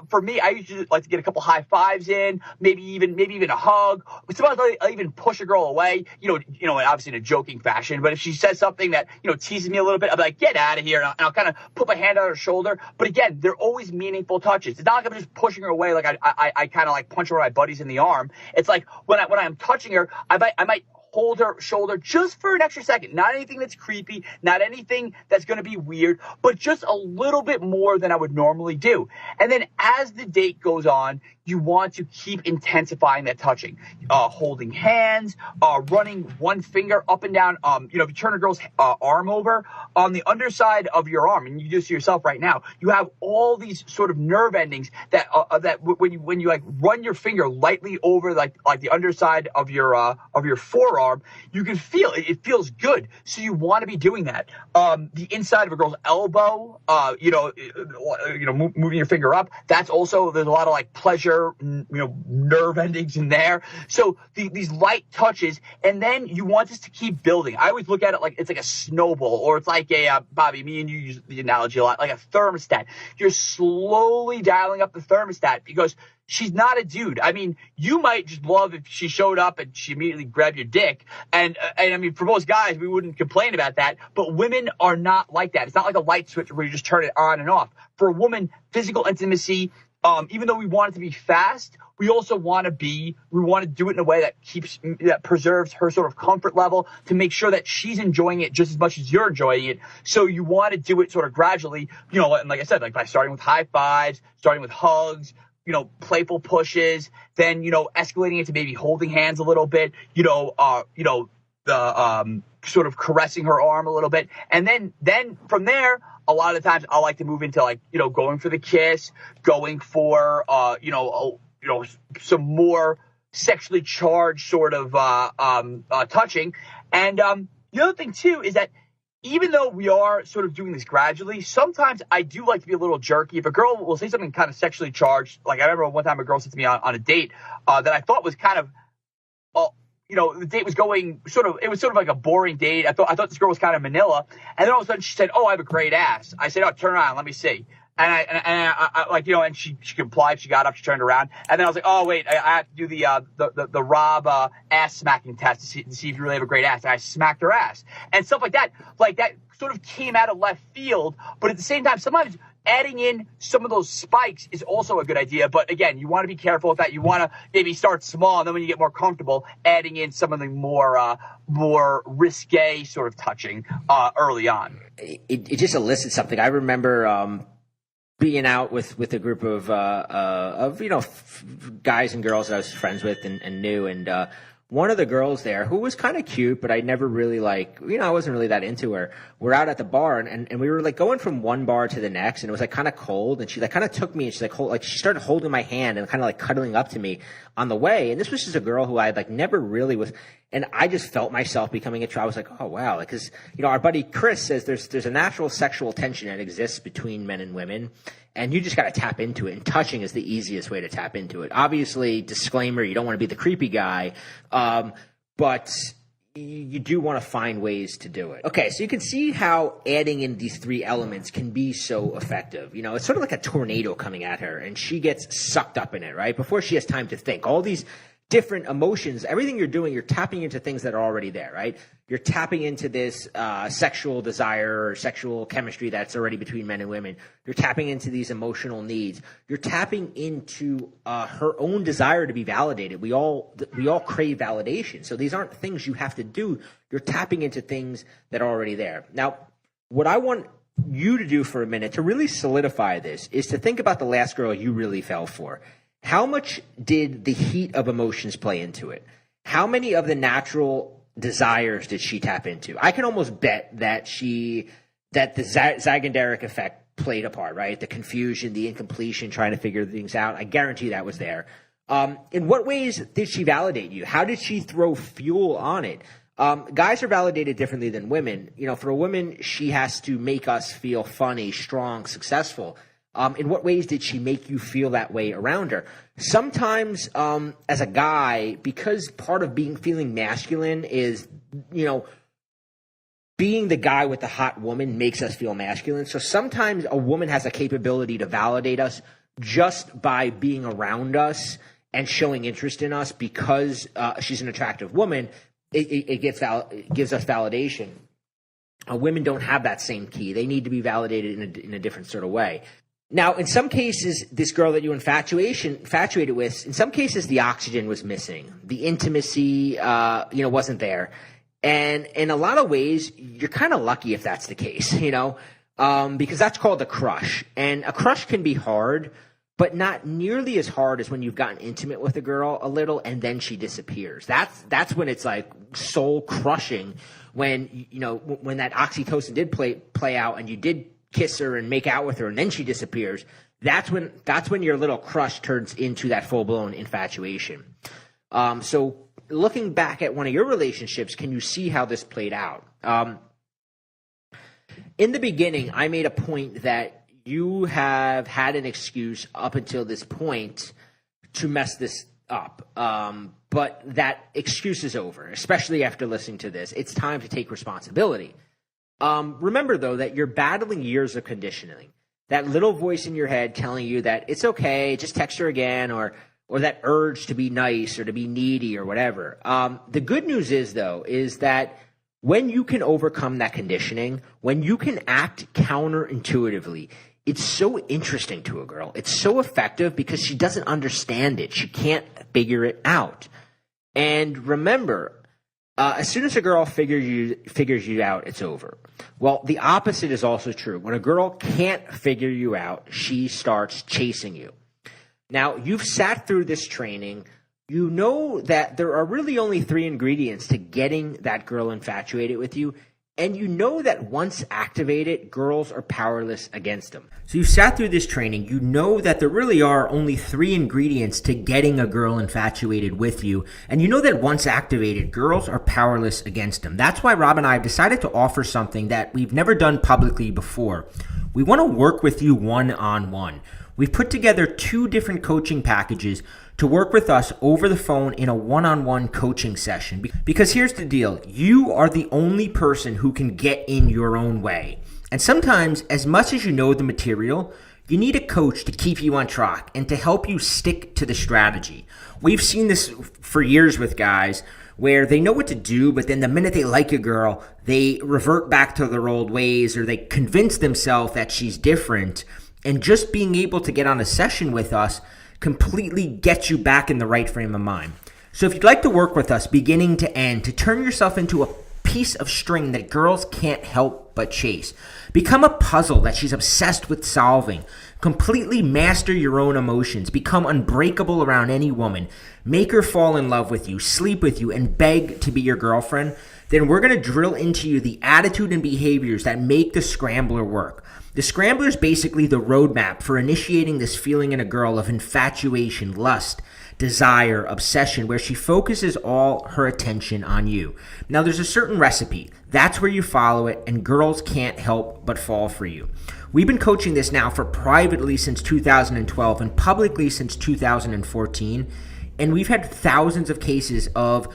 For me, I usually like to get a couple high fives in, maybe even a hug. Sometimes I'll even push a girl away, obviously in a joking fashion. But if she says something that, teases me a little bit, I'll be like, get out of here. And I'll kind of put my hand on her shoulder. But again, they're always meaningful touches. It's not like I'm just pushing her away like I kind of like punch one of my buddies in the arm. It's like when I'm touching her, I might hold her shoulder just for an extra second. Not anything that's creepy, not anything that's going to be weird, but just a little bit more than I would normally do. And then as the date goes on, you want to keep intensifying that touching, holding hands, running one finger up and down. If you turn a girl's arm over, on the underside of your arm, and you do this to yourself right now, you have all these sort of nerve endings that when you like run your finger lightly over like the underside of your forearm, arm, you can feel it. It feels good. So you want to be doing that. The inside of a girl's elbow, moving your finger up. That's also, there's a lot of like pleasure, nerve endings in there. So these light touches, and then you want this to keep building. I always look at it like it's like a snowball, or it's like Bobby, me and you use the analogy a lot, like a thermostat. You're slowly dialing up the thermostat because she's not a dude. I mean, you might just love if she showed up and she immediately grabbed your dick. And I mean, for most guys, we wouldn't complain about that. But women are not like that. It's not like a light switch where you just turn it on and off. For a woman, physical intimacy, even though we want it to be fast, we also want to do it in a way that preserves her sort of comfort level, to make sure that she's enjoying it just as much as you're enjoying it. So you want to do it sort of gradually, and like I said, like by starting with high fives, starting with hugs, playful pushes, then, escalating it to maybe holding hands a little bit, sort of caressing her arm a little bit. And then from there, a lot of the times I like to move into like, going for the kiss, going for, some more sexually charged sort of, touching. And, the other thing too is that even though we are sort of doing this gradually, sometimes I do like to be a little jerky. If a girl will say something kind of sexually charged, like I remember one time a girl said to me on a date that I thought was kind of, the date was going it was sort of like a boring date. I thought this girl was kind of Manila. And then all of a sudden she said, "Oh, I have a great ass." I said, "Oh, turn around, let me see." And I like, and she complied. She got up, she turned around. And then I was like, "Oh, wait, I have to do the Rob ass smacking test to see if you really have a great ass." And I smacked her ass and stuff like that. Like that sort of came out of left field. But at the same time, sometimes adding in some of those spikes is also a good idea. But again, you want to be careful with that. You want to maybe start small, and then when you get more comfortable, adding in some of the more risque sort of touching early on.
It just elicits something. I remember being out with a group of guys and girls that I was friends with and knew, and one of the girls there, who was kind of cute, but I never really I wasn't really that into her. We're out at the bar, and we were like going from one bar to the next, and it was like kind of cold, and she like kind of took me, and she started holding my hand and kind of like cuddling up to me on the way. And this was just a girl who I like never really was, and I just felt myself becoming attracted. I was like, oh wow, because our buddy Chris says there's a natural sexual tension that exists between men and women. And you just got to tap into it. And touching is the easiest way to tap into it. Obviously, disclaimer, you don't want to be the creepy guy. But you do want to find ways to do it. Okay, so you can see how adding in these three elements can be so effective. It's sort of like a tornado coming at her, and she gets sucked up in it, right? Before she has time to think. All these different emotions, everything you're doing, you're tapping into things that are already there, right? You're tapping into this sexual desire or sexual chemistry that's already between men and women. You're tapping into these emotional needs. You're tapping into her own desire to be validated. We all crave validation. So these aren't things you have to do. You're tapping into things that are already there. Now, what I want you to do for a minute to really solidify this is to think about the last girl you really fell for. How much did the heat of emotions play into it? How many of the natural desires did she tap into? I can almost bet that the Zygenderic effect played a part, right? The confusion, the incompletion, trying to figure things out. I guarantee that was there. In what ways did she validate you? How did she throw fuel on it? Guys are validated differently than women. For a woman, she has to make us feel funny, strong, successful. In what ways did she make you feel that way around her? Sometimes, as a guy, because part of feeling masculine is, being the guy with the hot woman makes us feel masculine. So sometimes a woman has a capability to validate us just by being around us and showing interest in us because she's an attractive woman. It gives us validation. Women don't have that same key. They need to be validated in a different sort of way. Now, in some cases, this girl that you infatuated with, in some cases, the oxygen was missing. The intimacy, wasn't there. And in a lot of ways, you're kind of lucky if that's the case, because that's called a crush. And a crush can be hard, but not nearly as hard as when you've gotten intimate with a girl a little and then she disappears. That's when it's like soul crushing when that oxytocin did play out and you did kiss her and make out with her and then she disappears. That's when your little crush turns into that full-blown infatuation. So looking back at one of your relationships, can you see how this played out? In the beginning, I made a point that you have had an excuse up until this point to mess this up. But that excuse is over, especially after listening to this. It's time to take responsibility. Remember, though, that you're battling years of conditioning. That little voice in your head telling you that it's okay, just text her again, or that urge to be nice or to be needy or whatever. The good news is, though, is that when you can overcome that conditioning, when you can act counterintuitively, it's so interesting to a girl. It's so effective because she doesn't understand it. She can't figure it out. And remember, as soon as a girl figures you out, it's over. Well, the opposite is also true. When a girl can't figure you out, she starts chasing you. Now, you've sat through this training. You know that there are really only 3 ingredients to getting that girl infatuated with you. And you know that once activated, girls are powerless against them. So you've sat through this training. You know that there really are only 3 ingredients to getting a girl infatuated with you. And you know that once activated, girls are powerless against them. That's why Rob and I have decided to offer something that we've never done publicly before. We want to work with you one-on-one. We've put together 2 different coaching packages to work with us over the phone in a one-on-one coaching session. Because here's the deal. You are the only person who can get in your own way. And sometimes, as much as you know the material, you need a coach to keep you on track and to help you stick to the strategy. We've seen this for years with guys where they know what to do, but then the minute they like a girl, they revert back to their old ways, or they convince themselves that she's different. And just being able to get on a session with us completely gets you back in the right frame of mind. So if you'd like to work with us beginning to end, to turn yourself into a piece of string that girls can't help but chase, become a puzzle that she's obsessed with solving, completely master your own emotions, become unbreakable around any woman, make her fall in love with you, sleep with you, and beg to be your girlfriend, then we're going to drill into you the attitude and behaviors that make the scrambler work. The scrambler is basically the roadmap for initiating this feeling in a girl of infatuation, lust, desire, obsession, where she focuses all her attention on you. Now, there's a certain recipe. That's where you follow it, and girls can't help but fall for you. We've been coaching this now for privately since 2012 and publicly since 2014, and we've had thousands of cases of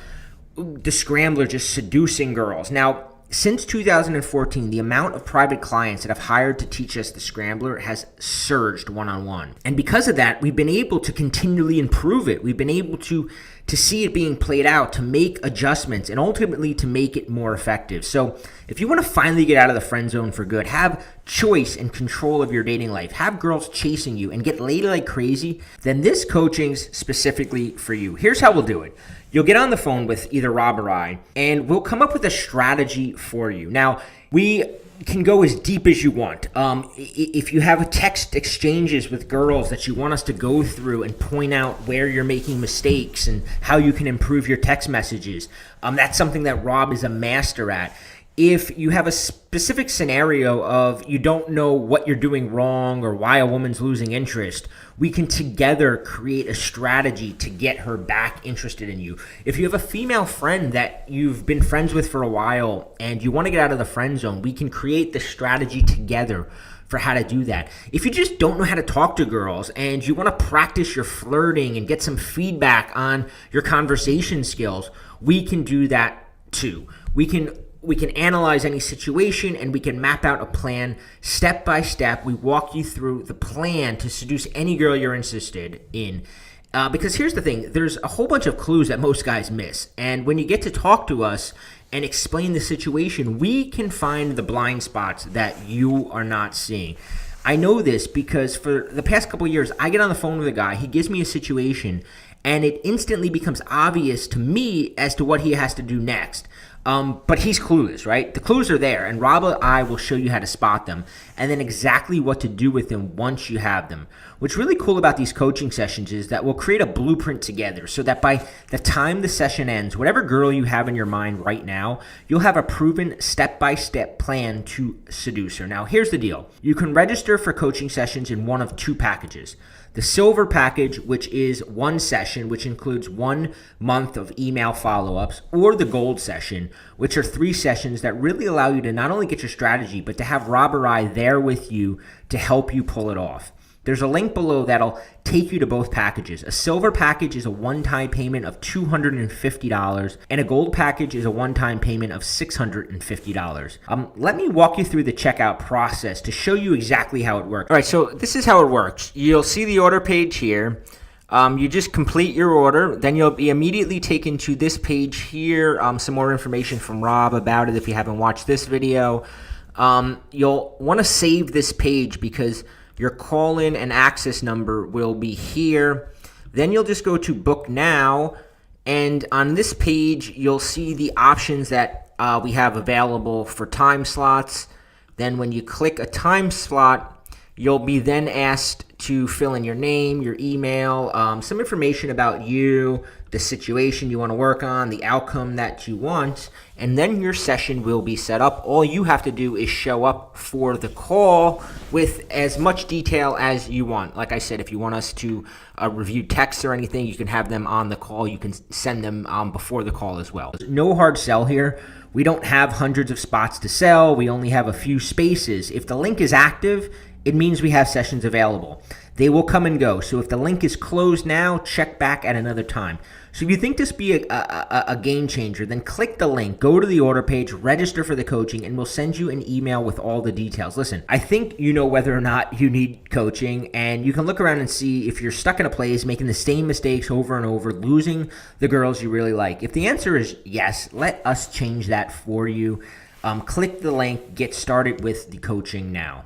the scrambler just seducing girls. Now, since 2014, the amount of private clients that have hired to teach us the scrambler has surged one-on-one. And because of that, we've been able to continually improve it. We've been able to see it being played out, to make adjustments, and ultimately to make it more effective. So if you want to finally get out of the friend zone for good, have choice and control of your dating life, have girls chasing you, and get laid like crazy, then this coaching's specifically for you. Here's how we'll do it. You'll get on the phone with either Rob or I, and we'll come up with a strategy for you. Now, we can go as deep as you want. If you have text exchanges with girls that you want us to go through and point out where you're making mistakes and how you can improve your text messages, that's something that Rob is a master at. If you have a specific scenario of you don't know what you're doing wrong or why a woman's losing interest, we can together create a strategy to get her back interested in you. If you have a female friend that you've been friends with for a while and you want to get out of the friend zone, we can create the strategy together for how to do that. If you just don't know how to talk to girls and you want to practice your flirting and get some feedback on your conversation skills, we can do that too. We can analyze any situation and we can map out a plan step by step. We walk you through the plan to seduce any girl you're interested in. Because here's the thing, there's a whole bunch of clues that most guys miss. And when you get to talk to us and explain the situation, we can find the blind spots that you are not seeing. I know this because for the past couple of years, I get on the phone with a guy, he gives me a situation, and it instantly becomes obvious to me as to what he has to do next. But he's clueless, right? The clues are there, and Rob and I will show you how to spot them and then exactly what to do with them once you have them. What's really cool about these coaching sessions is that we'll create a blueprint together so that by the time the session ends, whatever girl you have in your mind right now, you'll have a proven step-by-step plan to seduce her. Now, here's the deal. You can register for coaching sessions in one of 2 packages. The silver package, which is one session, which includes 1 month of email follow-ups, or the gold session, which are 3 sessions that really allow you to not only get your strategy, but to have Rob or I there with you to help you pull it off. There's a link below that'll take you to both packages. A silver package is a one-time payment of $250, and a gold package is a one-time payment of $650. Let me walk you through the checkout process to show you exactly how it works. All right, so this is how it works. You'll see the order page here. You just complete your order, then you'll be immediately taken to this page here. Some more information from Rob about it if you haven't watched this video. You'll want to save this page because your call-in and access number will be here. Then you'll just go to Book Now, and on this page, you'll see the options that we have available for time slots. Then when you click a time slot, you'll be then asked to fill in your name, your email, some information about you, the situation you want to work on, the outcome that you want, and then your session will be set up. All you have to do is show up for the call with as much detail as you want. Like I said, if you want us to review texts or anything, you can have them on the call. You can send them before the call as well. No hard sell here. We don't have hundreds of spots to sell. We only have a few spaces. If the link is active, it means we have sessions available. They will come and go. So if the link is closed now, check back at another time. So if you think this be a game changer, then click the link, go to the order page, register for the coaching, and we'll send you an email with all the details. Listen, I think you know whether or not you need coaching, and you can look around and see if you're stuck in a place, making the same mistakes over and over, losing the girls you really like. If the answer is yes, let us change that for you. Click the link, get started with the coaching now.